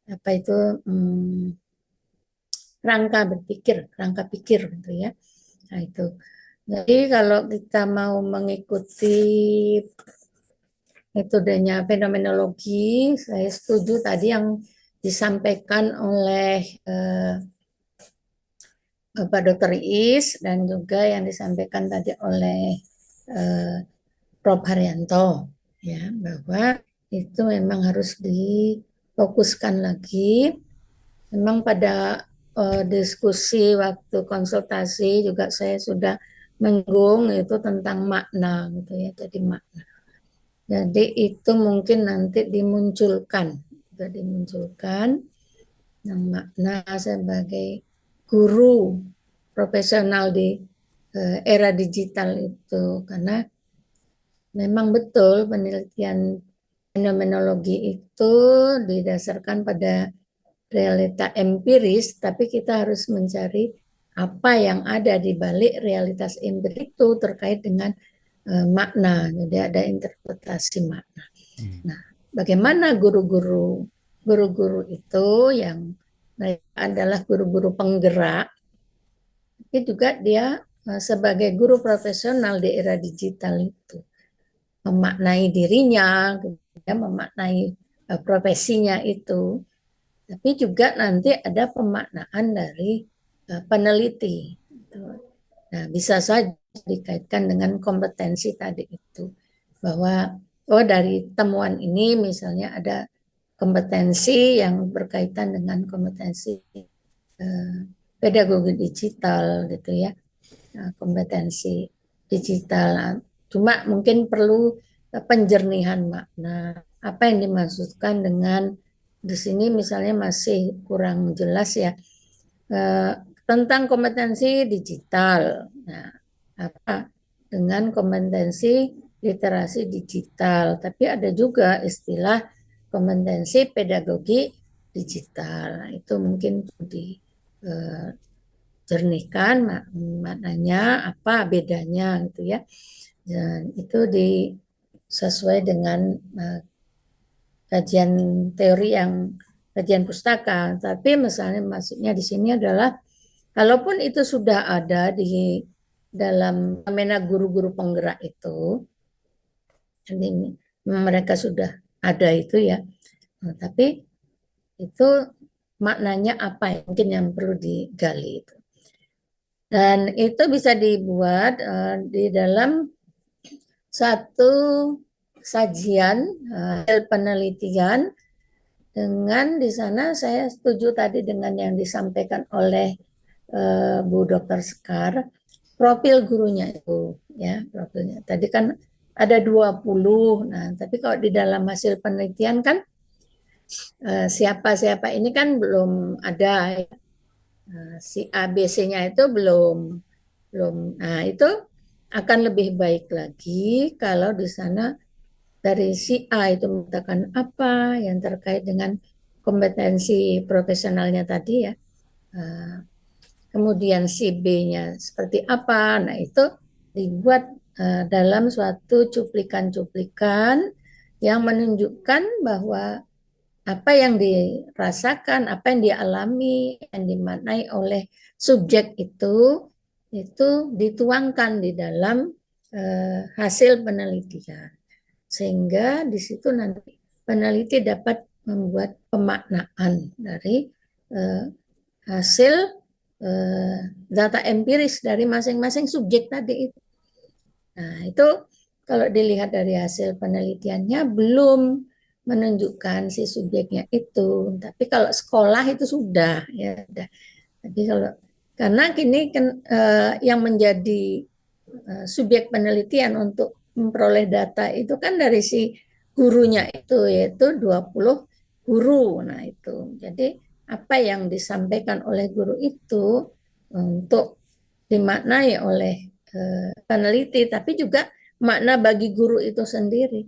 apa itu kerangka pikir gitu ya. Nah itu. Jadi kalau kita mau mengikuti metodenya fenomenologi, saya setuju tadi yang disampaikan oleh Bapak Dr. Iis dan juga yang disampaikan tadi oleh Prof. Haryanto, ya, bahwa itu memang harus difokuskan lagi. Memang pada diskusi waktu konsultasi juga saya sudah menyinggung itu tentang makna gitu ya, jadi makna. Jadi itu mungkin nanti dimunculkan yang makna sebagai guru profesional di era digital itu, karena memang betul penelitian fenomenologi itu didasarkan pada realita empiris, tapi kita harus mencari apa yang ada di balik realitas empirik itu terkait dengan makna. Jadi ada interpretasi makna. Nah, bagaimana guru-guru itu yang adalah guru-guru penggerak, tapi juga dia sebagai guru profesional di era digital itu memaknai dirinya, memaknai profesinya itu. Tapi juga nanti ada pemaknaan dari peneliti. Nah, bisa saja dikaitkan dengan kompetensi tadi itu. bahwa dari temuan ini misalnya ada kompetensi yang berkaitan dengan kompetensi pedagogi digital gitu ya. Kompetensi digital. Cuma mungkin perlu penjernihan makna. Apa yang dimaksudkan dengan di sini misalnya masih kurang jelas ya tentang kompetensi digital. Nah, apa dengan kompetensi literasi digital, tapi ada juga istilah kompetensi pedagogi digital. Nah, itu mungkin jernihkan maknanya apa bedanya gitu ya, dan itu sesuai dengan kajian teori yang kajian pustaka. Tapi misalnya maksudnya di sini adalah kalaupun itu sudah ada di dalam fenomena guru-guru penggerak itu, jadi mereka sudah ada itu ya, tapi itu maknanya apa ya, mungkin yang perlu digali itu. Dan itu bisa dibuat di dalam satu sajian hasil penelitian dengan di sana saya setuju tadi dengan yang disampaikan oleh Bu Dr. Sekar, profil gurunya itu ya, profilnya. Tadi kan ada 20. Nah, tapi kalau di dalam hasil penelitian kan siapa-siapa ini kan belum ada ya. Si ABC-nya itu belum. Nah, itu akan lebih baik lagi kalau di sana dari si A itu mengatakan apa yang terkait dengan kompetensi profesionalnya tadi ya. Kemudian si B-nya seperti apa. Nah, itu dibuat dalam suatu cuplikan-cuplikan yang menunjukkan bahwa apa yang dirasakan, apa yang dialami, yang dimaknai oleh subjek itu dituangkan di dalam hasil penelitian. Sehingga di situ nanti peneliti dapat membuat pemaknaan dari hasil data empiris dari masing-masing subjek tadi itu. Nah, itu kalau dilihat dari hasil penelitiannya belum menunjukkan si subjeknya itu, tapi kalau sekolah itu sudah ya. Tapi kalau karena kini kan yang menjadi subjek penelitian untuk memperoleh data itu kan dari si gurunya itu, yaitu 20 guru. Nah, itu. Jadi apa yang disampaikan oleh guru itu untuk dimaknai oleh peneliti, tapi juga makna bagi guru itu sendiri,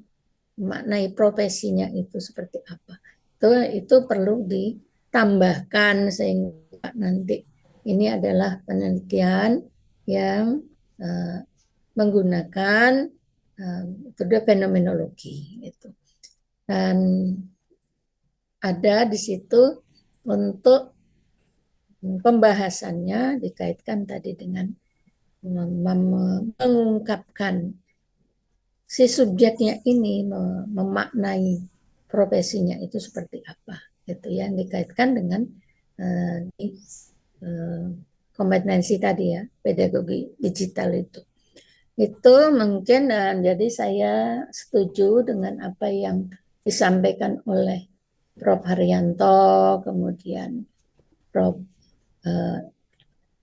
maknai profesinya itu seperti apa. Itu perlu ditambahkan sehingga nanti ini adalah penelitian yang menggunakan metode fenomenologi itu. Dan ada di situ untuk pembahasannya dikaitkan tadi dengan mengungkapkan si subjeknya ini memaknai profesinya itu seperti apa, itu yang dikaitkan dengan kompetensi tadi ya, pedagogi digital itu mungkin. Dan jadi saya setuju dengan apa yang disampaikan oleh Prof. Haryanto, kemudian Prof.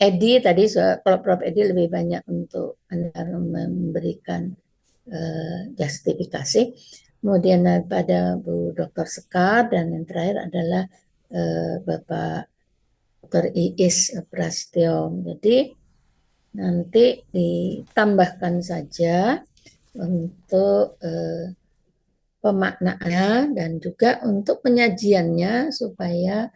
Edi tadi. Kalau Prof. Edi lebih banyak untuk memberikan justifikasi. Kemudian pada Bu Dr. Sekar, dan yang terakhir adalah Bapak Dr. Iis Prastyo. Jadi nanti ditambahkan saja untuk pemaknaannya dan juga untuk penyajiannya supaya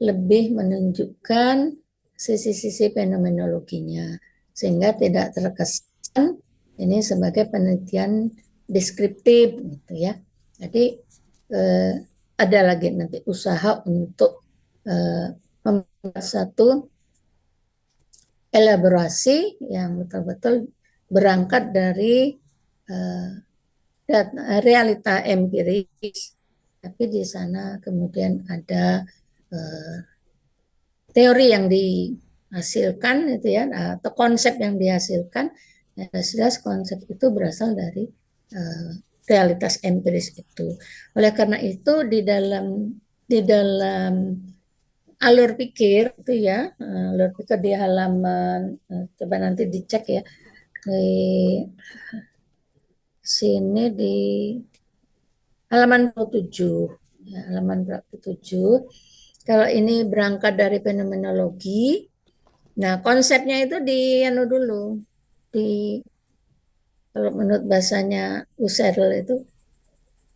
lebih menunjukkan sisi-sisi fenomenologinya, sehingga tidak terkesan ini sebagai penelitian deskriptif gitu ya. Jadi ada lagi nanti usaha untuk membuat satu elaborasi yang betul-betul berangkat dari realita empiris, tapi di sana kemudian ada teori yang dihasilkan itu ya, atau konsep yang dihasilkan. Jelas konsep itu berasal dari realitas empiris itu. Oleh karena itu di dalam alur pikir itu ya, alur pikir di halaman coba nanti dicek ya di sini di halaman 27 ya, halaman 27. Kalau ini berangkat dari fenomenologi, nah konsepnya itu dulu kalau menurut bahasanya Husserl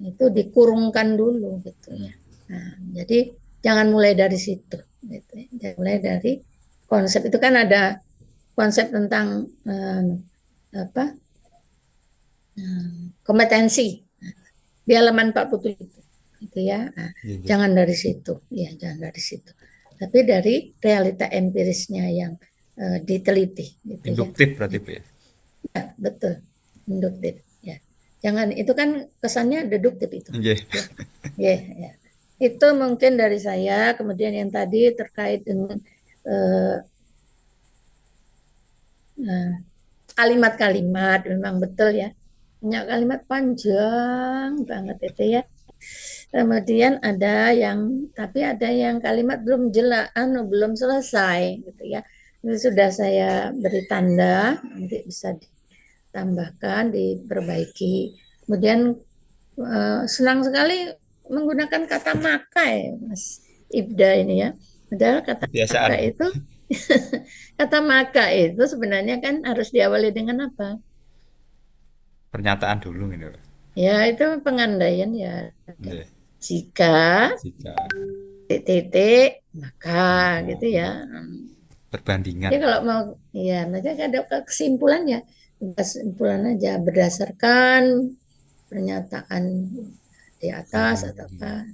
itu dikurungkan dulu gitu ya. Nah, jadi jangan mulai dari situ gitu ya. Jangan mulai dari konsep itu kan ada konsep tentang apa? Kompetensi. Di halaman 47 gitu ya. Nah, jangan dari situ, ya jangan dari situ. Tapi dari realita empirisnya yang diteliti gitu Induktif berarti Bu ya. ya. Betul. Induktif ya. Jangan itu kan kesannya deduktif itu. Ya. Ya. Itu mungkin dari saya. Kemudian yang tadi terkait dengan kalimat-kalimat memang betul ya. Banyak kalimat panjang banget itu ya. Kemudian tapi ada yang kalimat belum jelas, belum selesai gitu ya. Itu sudah saya beri tanda, nanti bisa ditambahkan, diperbaiki. Kemudian senang sekali menggunakan kata maka ya, Mas Ibda ini ya. Padahal kata maka itu kata maka itu sebenarnya kan harus diawali dengan apa? Pernyataan dulu gitu. Ya itu pengandaian ya. Jika titik maka gitu ya. Perbandingan. Jadi kalau mau ya nanti ada kesimpulan ya. Kesimpulan aja berdasarkan pernyataan di atas atau apa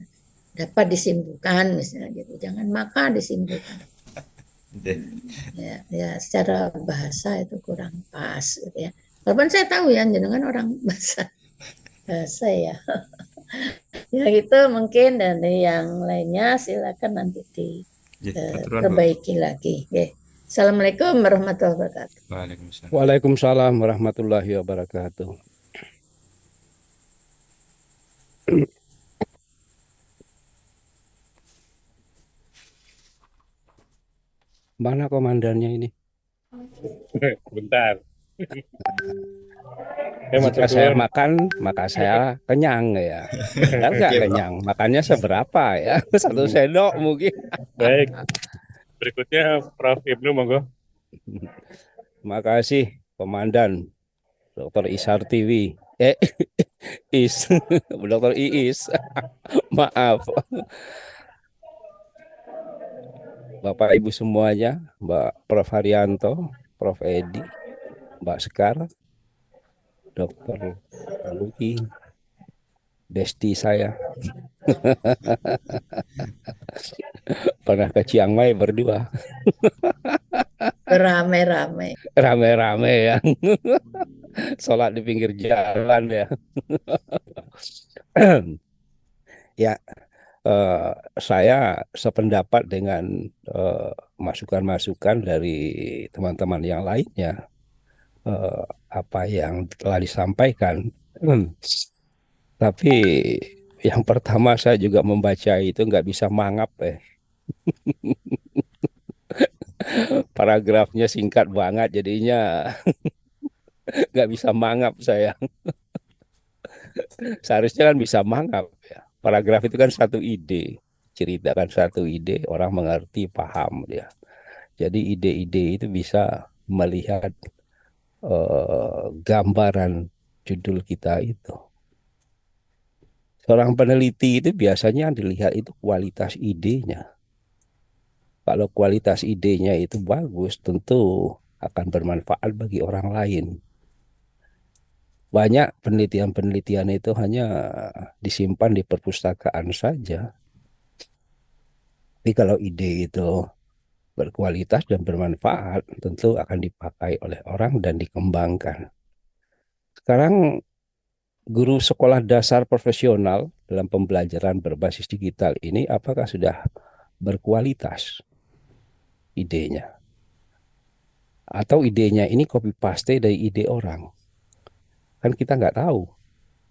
dapat disimpulkan misalnya gitu. Jangan maka disimpulkan. Ya secara bahasa itu kurang pas gitu ya. Walaupun saya tahu ya jenengan orang bahasa ya. Ya itu mungkin dan yang lainnya silakan nanti diperbaiki lagi. Assalamualaikum warahmatullahi wabarakatuh. Waalaikumsalam warahmatullahi wabarakatuh. Mana komandannya ini? Bentar. Jika saya makan, maka saya kenyang ya. Padahal nggak kenyang, makannya seberapa ya? 1 sendok mungkin. Baik. Berikutnya Prof. Ibnu, monggo. Terima kasih, Komandan Dr. Isartiwi. Dr. Iis. Maaf. Bapak Ibu semuanya, Mbak Prof. Haryanto, Prof. Edi, Mbak Sekar, Dr. Luki, Besti saya. Pernah ke Chiang Mai berdua. Rame-rame. Rame-rame ya. Sholat di pinggir jalan ya. Ya, saya sependapat dengan masukan-masukan dari teman-teman yang lainnya. Apa yang telah disampaikan. Tapi yang pertama saya juga membaca itu nggak bisa mangap paragrafnya singkat banget jadinya nggak bisa mangap saya. Seharusnya kan bisa mangap ya. Paragraf itu kan satu ide, ceritakan satu ide, orang mengerti, paham dia. Jadi ide-ide itu bisa melihat gambaran judul kita itu. Seorang peneliti itu biasanya yang dilihat itu kualitas idenya. Kalau kualitas idenya itu bagus, tentu akan bermanfaat bagi orang lain. Banyak penelitian-penelitian itu hanya disimpan di perpustakaan saja. Tapi kalau ide itu berkualitas dan bermanfaat, tentu akan dipakai oleh orang dan dikembangkan. Sekarang guru sekolah dasar profesional dalam pembelajaran berbasis digital ini apakah sudah berkualitas idenya? Atau idenya ini copy paste dari ide orang? Kan kita nggak tahu.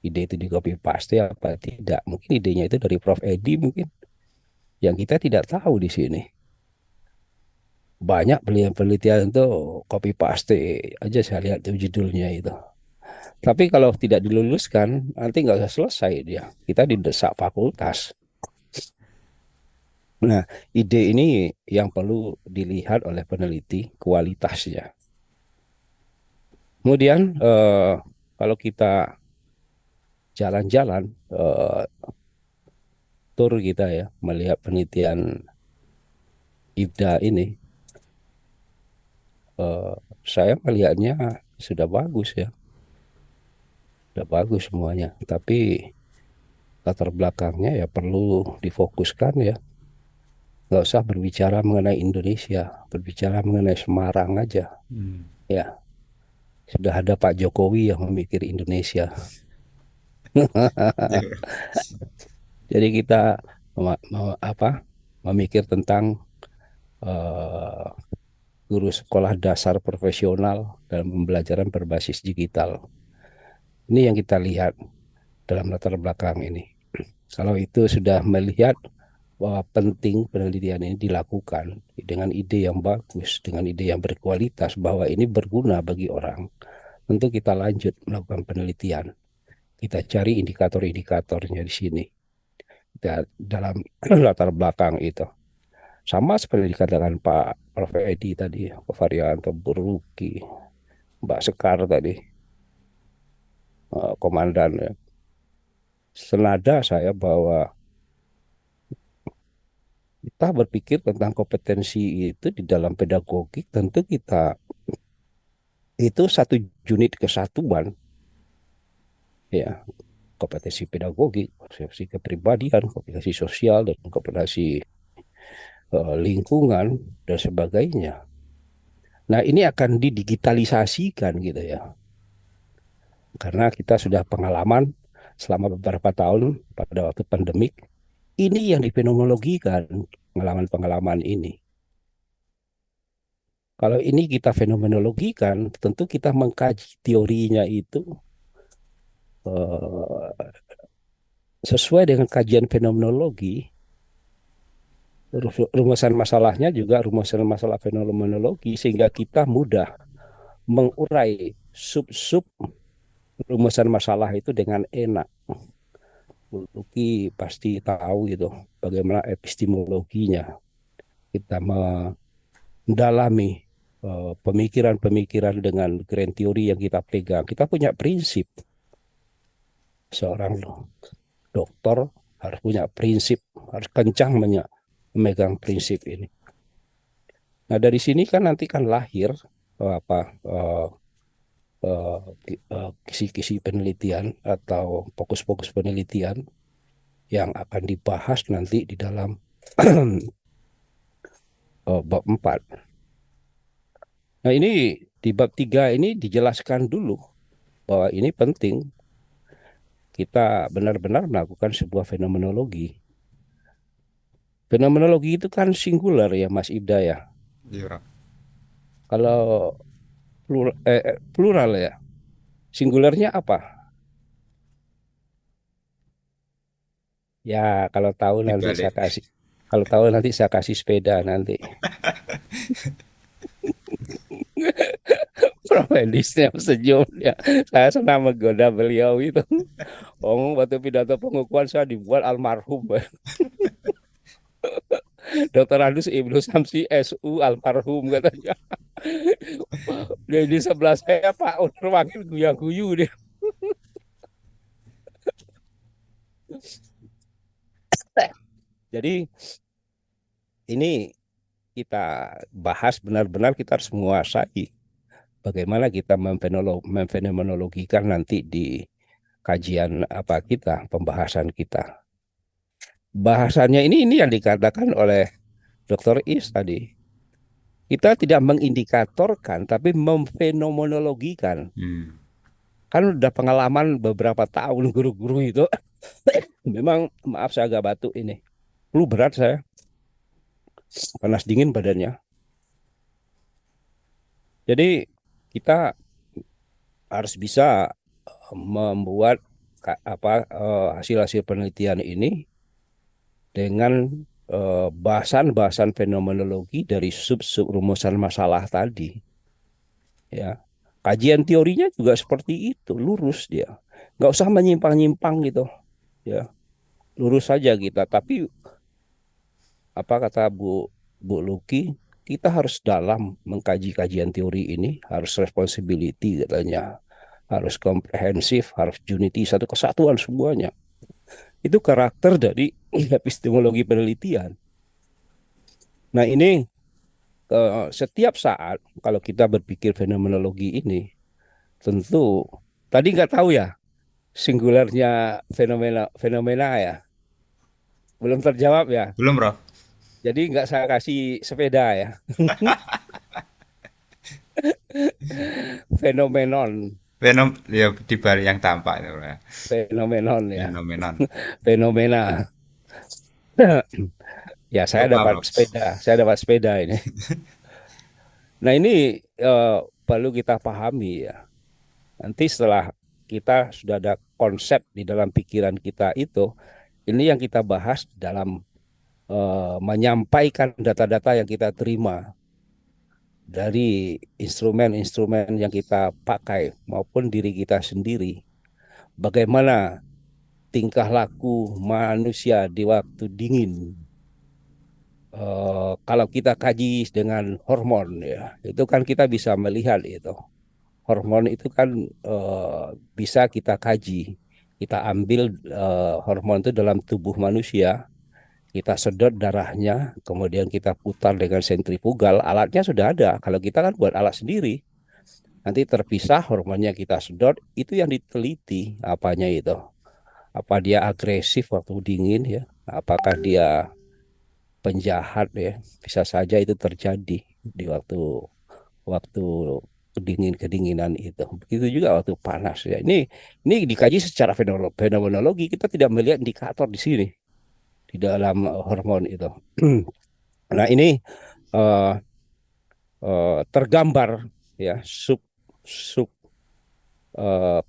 ide itu di copy paste apa tidak. Mungkin idenya itu dari Prof. Edi mungkin, yang kita tidak tahu di sini. Banyak penelitian itu copy paste aja, saya lihat tuh judulnya itu. Tapi kalau tidak diluluskan, nanti nggak usah selesai dia. Kita didesak fakultas. Nah, ide ini yang perlu dilihat oleh peneliti, kualitasnya. Kemudian kalau kita jalan-jalan, tur kita ya, melihat penelitian IBDA ini, saya melihatnya sudah bagus ya. Sudah bagus semuanya. Tapi latar belakangnya ya perlu difokuskan ya. Nggak usah berbicara mengenai Indonesia, berbicara mengenai Semarang aja. Ya, sudah ada Pak Jokowi yang memikir Indonesia. Jadi kita memikir tentang guru sekolah dasar profesional dalam pembelajaran berbasis digital. Ini yang kita lihat dalam latar belakang ini. Kalau itu sudah melihat bahwa penting penelitian ini dilakukan dengan ide yang bagus, dengan ide yang berkualitas, bahwa ini berguna bagi orang, tentu kita lanjut melakukan penelitian. Kita cari indikator-indikatornya di sini. Dalam latar belakang itu. Sama seperti dikatakan Pak Prof. Edi tadi, Pak Varianto, Bu Ruki, Mbak Sekar tadi, komandan ya. Senada saya bahwa kita berpikir tentang kompetensi itu di dalam pedagogik, tentu kita itu satu unit kesatuan ya, kompetensi pedagogik, kompetensi kepribadian, kompetensi sosial, dan kompetensi lingkungan dan sebagainya. Nah, ini akan didigitalisasikan gitu ya, karena kita sudah pengalaman selama beberapa tahun pada waktu pandemik. Ini yang difenomenologikan, pengalaman-pengalaman ini. Kalau ini kita fenomenologikan, tentu kita mengkaji teorinya itu sesuai dengan kajian fenomenologi. Rumusan masalahnya juga rumusan masalah fenomenologi, sehingga kita mudah mengurai sub-sub rumusan masalah itu dengan enak. Luki pasti tahu gitu bagaimana epistemologinya. Kita mendalami pemikiran-pemikiran dengan grand teori yang kita pegang. Kita punya prinsip. Seorang dokter harus punya prinsip, harus kencang memegang prinsip ini. Nah, dari sini kan nanti kan lahir kisi-kisi penelitian atau fokus-fokus penelitian yang akan dibahas nanti di dalam bab 4. Nah, ini di bab 3 ini dijelaskan dulu bahwa ini penting kita benar-benar melakukan sebuah fenomenologi. Fenomenologi itu kan singular ya Mas Ibda ya. Iya. Kalau plural ya. Singularnya apa? Ya, kalau tahu nanti saya kasih. Kalau tahu nanti saya kasih sepeda nanti. Prof. Edisnya senyum ya. Saya senang menggoda beliau itu. Waktu pidato pengukuhan saya dibuat almarhum. Dr. Andus Ibnu Samsi SU almarhum katanya. Dia di sebelah saya Pak Unur Wakil guya-guyu dia. Jadi ini kita bahas benar-benar, kita harus menguasai bagaimana kita memfenomenologikan nanti di kajian kita, pembahasan kita. Bahasannya ini yang dikatakan oleh Dr. Is tadi. Kita tidak mengindikatorkan, tapi memfenomenologikan. Kan udah pengalaman beberapa tahun guru-guru itu. Memang maaf saya agak batuk ini. Flu berat saya. Panas dingin badannya. Jadi kita harus bisa membuat hasil-hasil penelitian ini dengan bahasan-bahasan fenomenologi dari sub-sub rumusan masalah tadi. Ya, kajian teorinya juga seperti itu, lurus dia, nggak usah menyimpang-nyimpang gitu, ya, lurus saja kita. Tapi apa kata Bu Luki, kita harus dalam mengkaji kajian teori ini, harus responsibility katanya, harus komprehensif, harus unity, satu kesatuan semuanya. Itu karakter dari epistemologi penelitian. Nah ini setiap saat kalau kita berpikir fenomenologi ini, tentu tadi nggak tahu ya singularnya fenomena ya, belum terjawab ya. Belum, Prof. Jadi nggak saya kasih sepeda ya. Fenomenon, Ya di balik yang tampak itu, Prof, ya. fenomenon ya, Fenomenon. fenomena. Ya saya Lupa, dapat Prof. sepeda ini. Nah ini perlu kita pahami ya. Nanti setelah kita sudah ada konsep di dalam pikiran kita itu, ini yang kita bahas dalam menyampaikan data-data yang kita terima dari instrumen-instrumen yang kita pakai maupun diri kita sendiri. Bagaimana tingkah laku manusia di waktu dingin. Kalau kita kaji dengan hormon ya, itu kan kita bisa melihat itu. Hormon itu kan bisa kita kaji. Kita ambil hormon itu dalam tubuh manusia, kita sedot darahnya, kemudian kita putar dengan sentrifugal. Alatnya sudah ada. Kalau kita kan buat alat sendiri. Nanti terpisah hormonnya kita sedot, itu yang diteliti apanya itu. Apa dia agresif waktu dingin ya? Apakah dia penjahat ya? Bisa saja itu terjadi di waktu kedinginan itu. Begitu juga waktu panas ya. Ini dikaji secara fenomenologi. Kita tidak melihat indikator di sini di dalam hormon itu. Nah ini tergambar ya sub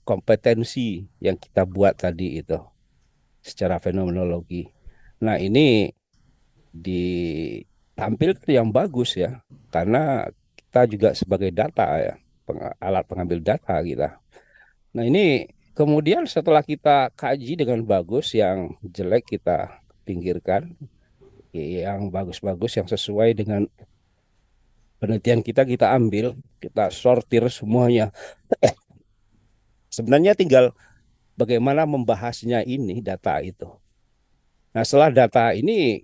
kompetensi yang kita buat tadi itu secara fenomenologi. Nah ini ditampilkan yang bagus ya, karena kita juga sebagai data ya, alat pengambil data kita. Nah ini kemudian setelah kita kaji dengan bagus, yang jelek kita pinggirkan, yang bagus-bagus yang sesuai dengan penelitian kita ambil, kita sortir semuanya. Sebenarnya tinggal bagaimana membahasnya ini data itu. Nah setelah data ini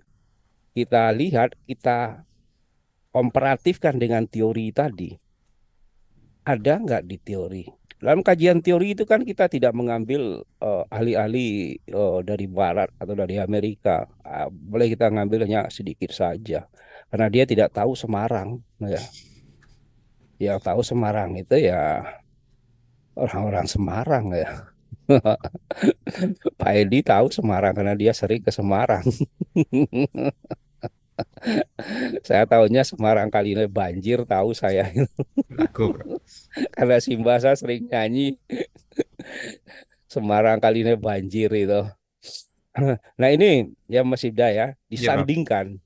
kita lihat, kita komparatifkan dengan teori tadi. Ada nggak di teori? Dalam kajian teori itu kan kita tidak mengambil ahli-ahli dari Barat atau dari Amerika. Boleh kita ngambilnya sedikit saja. Karena dia tidak tahu Semarang. Ya. Yang tahu Semarang itu ya orang-orang Semarang ya. Pak Edi tahu Semarang karena dia sering ke Semarang. Saya tahunya Semarang kali ini banjir, tahu saya. Lagu, Prof. Karena Simbasa sering nyanyi Semarang kali ini banjir itu. Nah ini ya Mas Ibda ya, Iya, Prof. disandingkan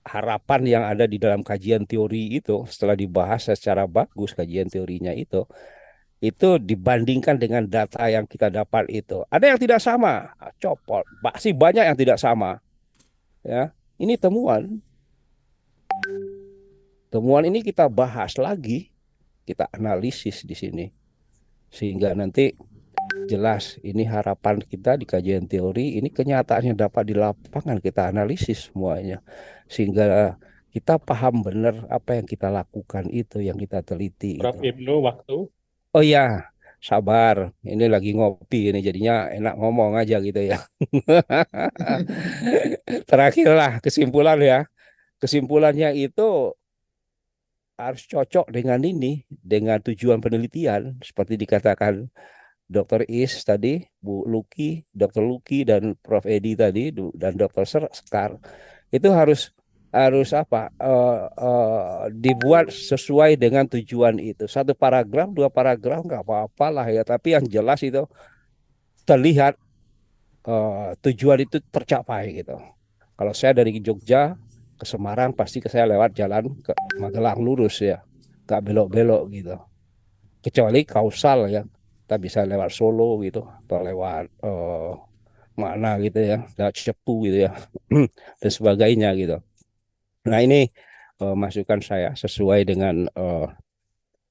harapan yang ada di dalam kajian teori itu, setelah dibahas secara bagus kajian teorinya itu dibandingkan dengan data yang kita dapat itu. Ada yang tidak sama, copot. Masih banyak yang tidak sama. Ya, ini temuan. Temuan ini kita bahas lagi, kita analisis di sini. Sehingga nanti jelas ini harapan kita di kajian teori, ini kenyataannya dapat di lapangan, kita analisis semuanya. Sehingga kita paham benar apa yang kita lakukan itu, yang kita teliti Prof. itu. Ibnu, waktu. Oh ya, sabar. Ini lagi ngopi ini, jadinya enak ngomong aja gitu ya. Terakhirlah kesimpulan ya. Kesimpulannya itu harus cocok dengan ini, dengan tujuan penelitian. Seperti dikatakan Dr. Is tadi, Bu Luki, Dr. Luki dan Prof. Edi tadi, dan Dr. Sekar. Itu harus apa dibuat sesuai dengan tujuan itu. Satu paragraf, dua paragraf nggak apa-apa lah ya. Tapi yang jelas itu terlihat tujuan itu tercapai gitu. Kalau saya dari Jogja ke Semarang pasti saya lewat jalan ke Magelang lurus ya, nggak belok-belok gitu. Kecuali kausal ya, kita bisa lewat Solo gitu atau lewat mana gitu ya, lewat Cepu gitu ya dan sebagainya gitu. Nah ini masukan saya sesuai dengan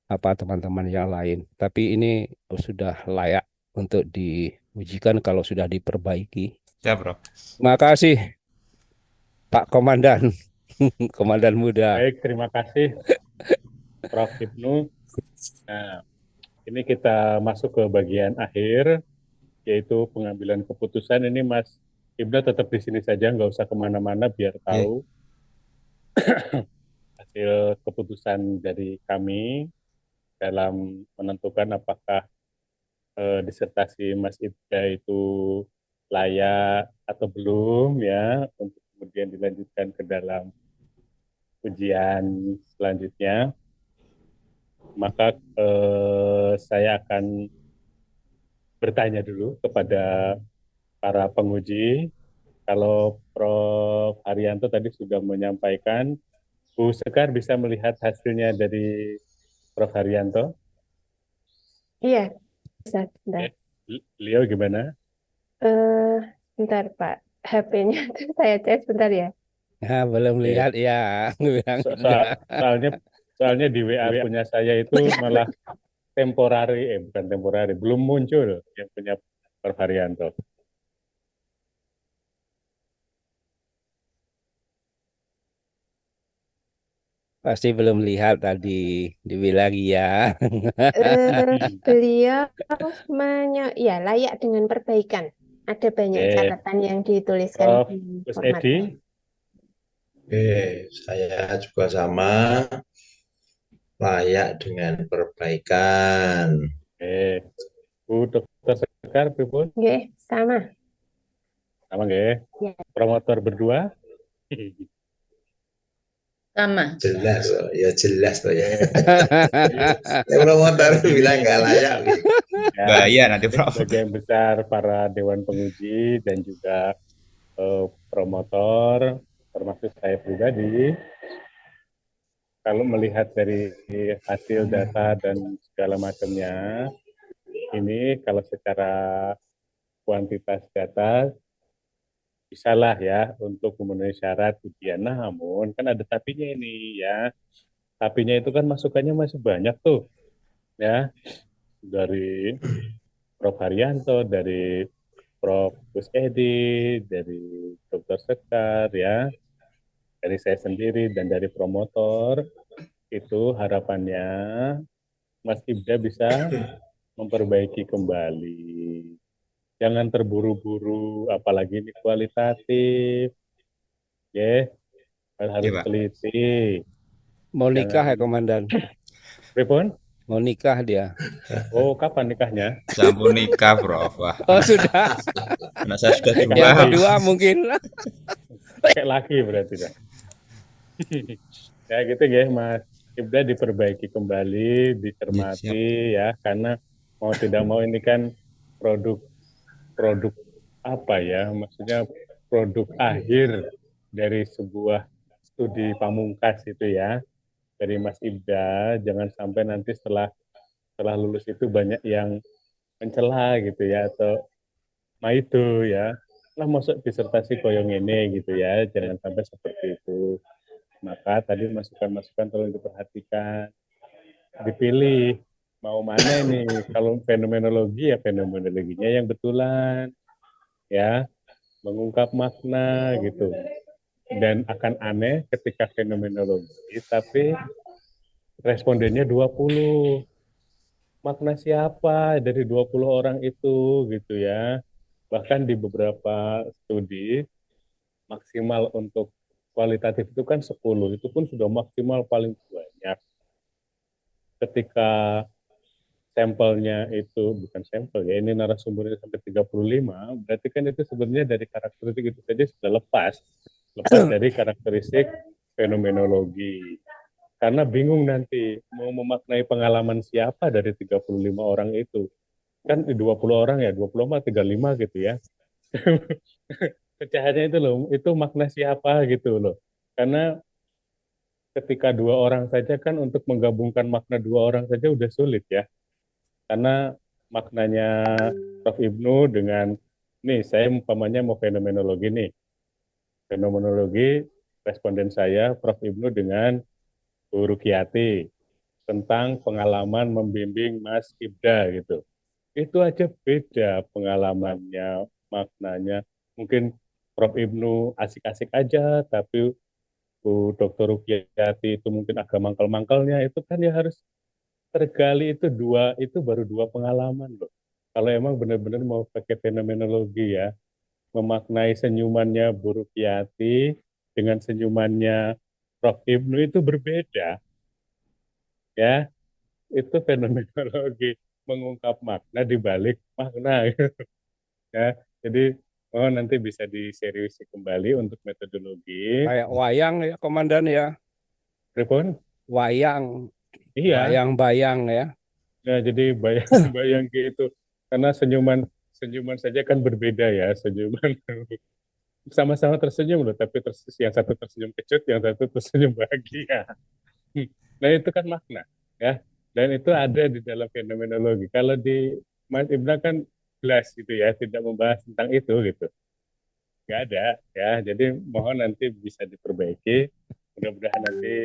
apa teman-teman yang lain. Tapi ini sudah layak untuk diujikan kalau sudah diperbaiki. Ya, Prof. Terima kasih Pak Komandan, Komandan muda. Baik, terima kasih Prof. Ibnu. Nah, ini kita masuk ke bagian akhir, yaitu pengambilan keputusan. Ini Mas Ibnu tetap di sini saja, nggak usah kemana-mana biar Oke. tahu hasil keputusan dari kami dalam menentukan apakah disertasi Mas Ibda itu layak atau belum ya untuk kemudian dilanjutkan ke dalam ujian selanjutnya. Maka saya akan bertanya dulu kepada para penguji. Kalau Prof. Haryanto tadi sudah menyampaikan, Bu Sekar bisa melihat hasilnya dari Prof. Haryanto. Iya, bisa, bentar. Beliau gimana? Bentar, Pak. HP-nya tuh saya cek bentar ya. Nah, belum Oke. lihat ya, bilang So- soal- soalnya di WA punya saya itu malah bukan temporari, belum muncul yang punya Prof. Haryanto. pasti belum lihat tadi dibilang iya. Beliau ya layak dengan perbaikan. Ada banyak Oke, catatan yang dituliskan Prof. di Gus formatnya. Edi, Oke, saya juga sama, layak dengan perbaikan. oke, Bu Dr. Sekar, pripun? Oke, sama. Sama nggih? Ya. Promotor berdua? Sama. Jelas, ya jelas toh ya. Oke. Ya promotor Jadi bilang gini, nggak layak. ya, Bahaya nanti, Prof. sebagian besar para dewan penguji dan juga promotor, termasuk saya pribadi, kalau melihat dari hasil data dan segala macamnya, ini kalau secara kuantitas data bisalah ya untuk memenuhi syarat ujian. Namun kan ada tapinya ini ya. Tapinya itu kan masukannya masih banyak tuh ya, dari Prof. Haryanto, dari Prof. Gus Edi, dari Dr. Sekar ya, dari saya sendiri dan dari promotor. Itu harapannya Mas Ibda bisa memperbaiki kembali. Jangan terburu-buru, apalagi ini kualitatif. Ya, Iya, harus Pak. teliti. Mau nikah Jangan ya Komandan? pripun? Mau nikah dia. Oh, kapan nikahnya? Sampun nikah, Prof. Wah, Oh sudah. anak saya sudah Kayak dua. Yang laki. kedua mungkin. Kayak laki berarti dah. Ya gitu ya, Mas Ibda diperbaiki kembali, Iya, siap. dicermati ya, karena mau tidak mau ini kan produk produk apa ya, maksudnya produk akhir dari sebuah studi pamungkas itu ya, dari Mas Ibda. Jangan sampai nanti setelah lulus itu banyak yang mencela gitu ya, atau nah itu ya, lah masuk disertasi koyong ini gitu ya, jangan sampai seperti itu. Maka tadi masukan-masukan tolong diperhatikan, dipilih mau mana ini. Kalau fenomenologi ya fenomenologinya yang betulan ya, mengungkap makna gitu. Dan akan aneh ketika fenomenologi tapi respondennya 20. Makna siapa dari 20 orang itu gitu ya. Bahkan di beberapa studi maksimal untuk kualitatif itu kan 10, itu pun sudah maksimal paling banyak. Ketika sampelnya itu bukan sampel ya, ini narasumbernya sampai 35, berarti kan itu sebenarnya dari karakteristik itu saja sudah lepas dari karakteristik fenomenologi. Karena bingung nanti mau memaknai pengalaman siapa dari 35 orang itu. kan 20 orang ya, 20 sama 35 gitu ya. Pecahannya itu loh, itu makna siapa gitu loh. Karena ketika dua orang saja kan untuk menggabungkan makna dua orang saja udah sulit ya. Karena maknanya Prof. Ibnu dengan, nih saya umpamanya mau fenomenologi nih. Fenomenologi, responden saya Prof. Ibnu dengan Bu Rukiati tentang pengalaman membimbing Mas Ibda gitu. Itu aja beda pengalamannya, maknanya. Mungkin Prof. Ibnu asik-asik aja, tapi Bu Dr. Rukiati itu mungkin agak mangkal-mangkalnya. Itu kan ya harus tergali, itu dua, itu baru dua pengalaman loh. Kalau emang benar-benar mau pakai fenomenologi ya, memaknai senyumannya Bu Rukiati dengan senyumannya Prof. Ibnu itu berbeda ya. Itu fenomenologi, mengungkap makna di balik makna ya. Jadi nanti bisa diseriusi kembali untuk metodologi. Kayak wayang ya, Komandan ya. Pripun? Wayang, Iya. bayang-bayang ya. Nah, jadi bayang-bayang gitu. Karena senyuman senyuman saja kan berbeda ya, senyuman sama-sama tersenyum loh, tapi yang satu tersenyum kecut, yang satu tersenyum bahagia. Nah, itu kan makna ya. Dan itu ada di dalam fenomenologi. Kalau di Mas Ibnu kan jelas gitu ya, tidak membahas tentang itu gitu. Nggak ada ya. Jadi mohon nanti bisa diperbaiki. Mudah-mudahan nanti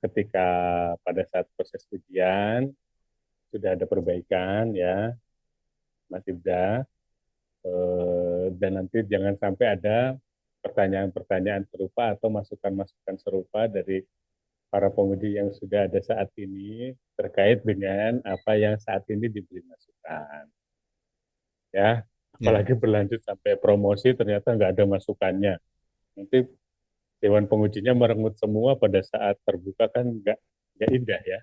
ketika pada saat proses ujian sudah ada perbaikan ya, Mas Ibda. Dan nanti jangan sampai ada pertanyaan-pertanyaan serupa atau masukan-masukan serupa dari para penguji yang sudah ada saat ini terkait dengan apa yang saat ini diberi masukan. Ya, Ya, apalagi berlanjut sampai promosi ternyata nggak ada masukannya. Nanti Dewan Pengujinya merengut semua pada saat terbuka kan nggak indah ya.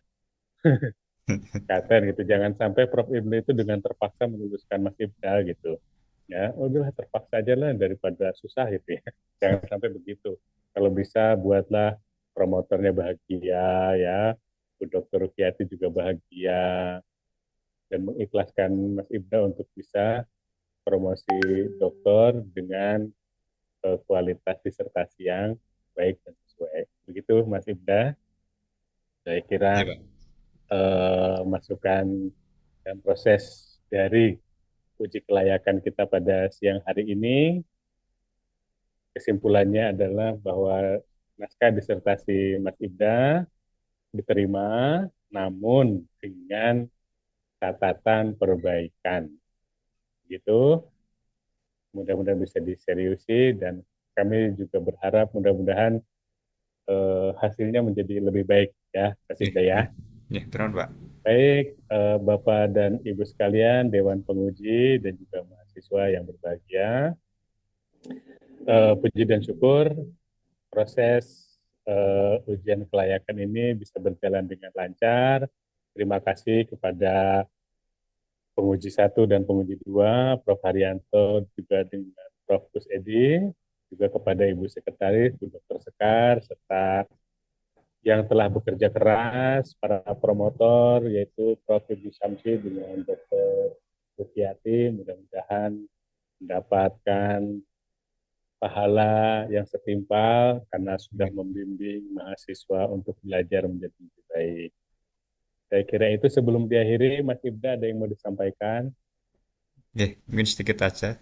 Katen gitu. Jangan sampai Prof. Ibnu itu dengan terpaksa meluluskan Mas Ibda gitu. Ya, udahlah terpaksa aja lah daripada susah gitu ya. Jangan sampai begitu. Kalau bisa buatlah promotornya bahagia ya, Bu Dr. Rukiati juga bahagia dan mengikhlaskan Mas Ibda untuk bisa promosi doktor dengan kualitas disertasi yang baik dan sesuai. Begitu Mas Ibda. Saya kira ya Pak. masukan dan proses dari uji kelayakan kita pada siang hari ini, kesimpulannya adalah bahwa naskah disertasi Mas Ibda diterima, namun dengan catatan perbaikan. Gitu, mudah-mudahan bisa diseriusi dan kami juga berharap mudah-mudahan hasilnya menjadi lebih baik ya, Mas Ya, Ibda ya. ya, terus Pak. Baik, Bapak dan Ibu sekalian, Dewan Penguji dan juga mahasiswa yang berbahagia, puji dan syukur proses ujian kelayakan ini bisa berjalan dengan lancar. Terima kasih kepada penguji 1 dan penguji 2, Prof. Haryanto, juga dengan Prof. Gus Edi, juga kepada Ibu Sekretaris, Bu Dr. Sekar, serta yang telah bekerja keras, para promotor, yaitu Prof. Ibu Syamsi dengan Dr. Rukiati, mudah-mudahan mendapatkan pahala yang setimpal karena sudah membimbing mahasiswa untuk belajar menjadi lebih baik. Saya kira itu sebelum diakhiri, Mas Ibda ada yang mau disampaikan? Ya, mungkin sedikit aja.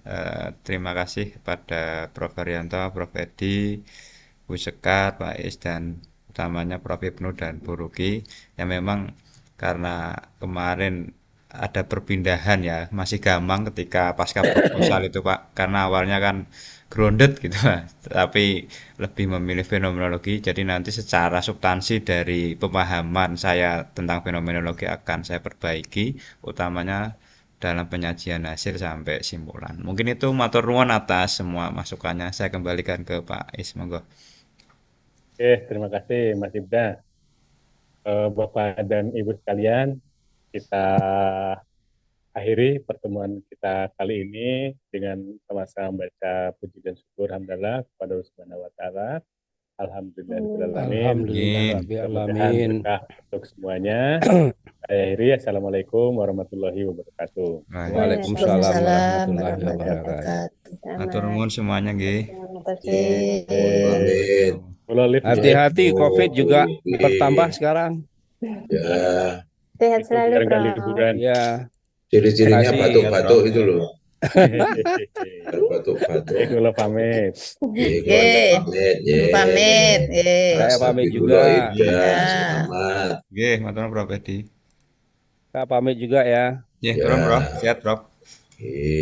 Terima kasih kepada Prof. Haryanto, Prof. Edi, Bu Sekar, Pak Is, dan utamanya Prof. Ibnu dan Bu Ruki. Yang memang karena kemarin ada perpindahan ya, masih gampang ketika pasca proposal itu Pak. Karena awalnya kan grounded gitu Pak. Tapi lebih memilih fenomenologi. Jadi nanti secara substansi dari pemahaman saya tentang fenomenologi akan saya perbaiki. Utamanya dalam penyajian hasil sampai simpulan. Mungkin itu matur nuwun atas semua masukannya. Saya kembalikan ke Pak Is, monggo. Oke, terima kasih Mas Ibda. Bapak dan Ibu sekalian, kita akhiri pertemuan kita kali ini dengan sama-sama membaca puji dan syukur hamdalah kepada Allah Subhanahu wa taala Alhamdulillahirobbilalamin. Alhamdulillah Amin. Rabbil Mudah-mudahan Alamin. berkah untuk semuanya. Saya akhiri. Assalamualaikum warahmatullahi wabarakatuh. Waalaikumsalam Waalaikumsalam warahmatullahi warahmatullahi wabarakatuh. wabarakatuh. Matur nuwun semuanya nggih. Terima kasih. Pamit. Kula lift nggih. Hati-hati, COVID juga Oke. bertambah sekarang. Ya, Sehat Itu selalu, biar nggak Prof. liburan. Ya, ciri-cirinya Makasih. batuk-batuk itu loh. Hehehe. Batuk-batuk. Kula pamit. Keluarga pamit. Pamit. Saya pamit juga. Selamat. Nggih, matur nuwun Prof Edi. Saya pamit juga ya. Nggih, Ya. turun Prof. Sehat Prof. Oke.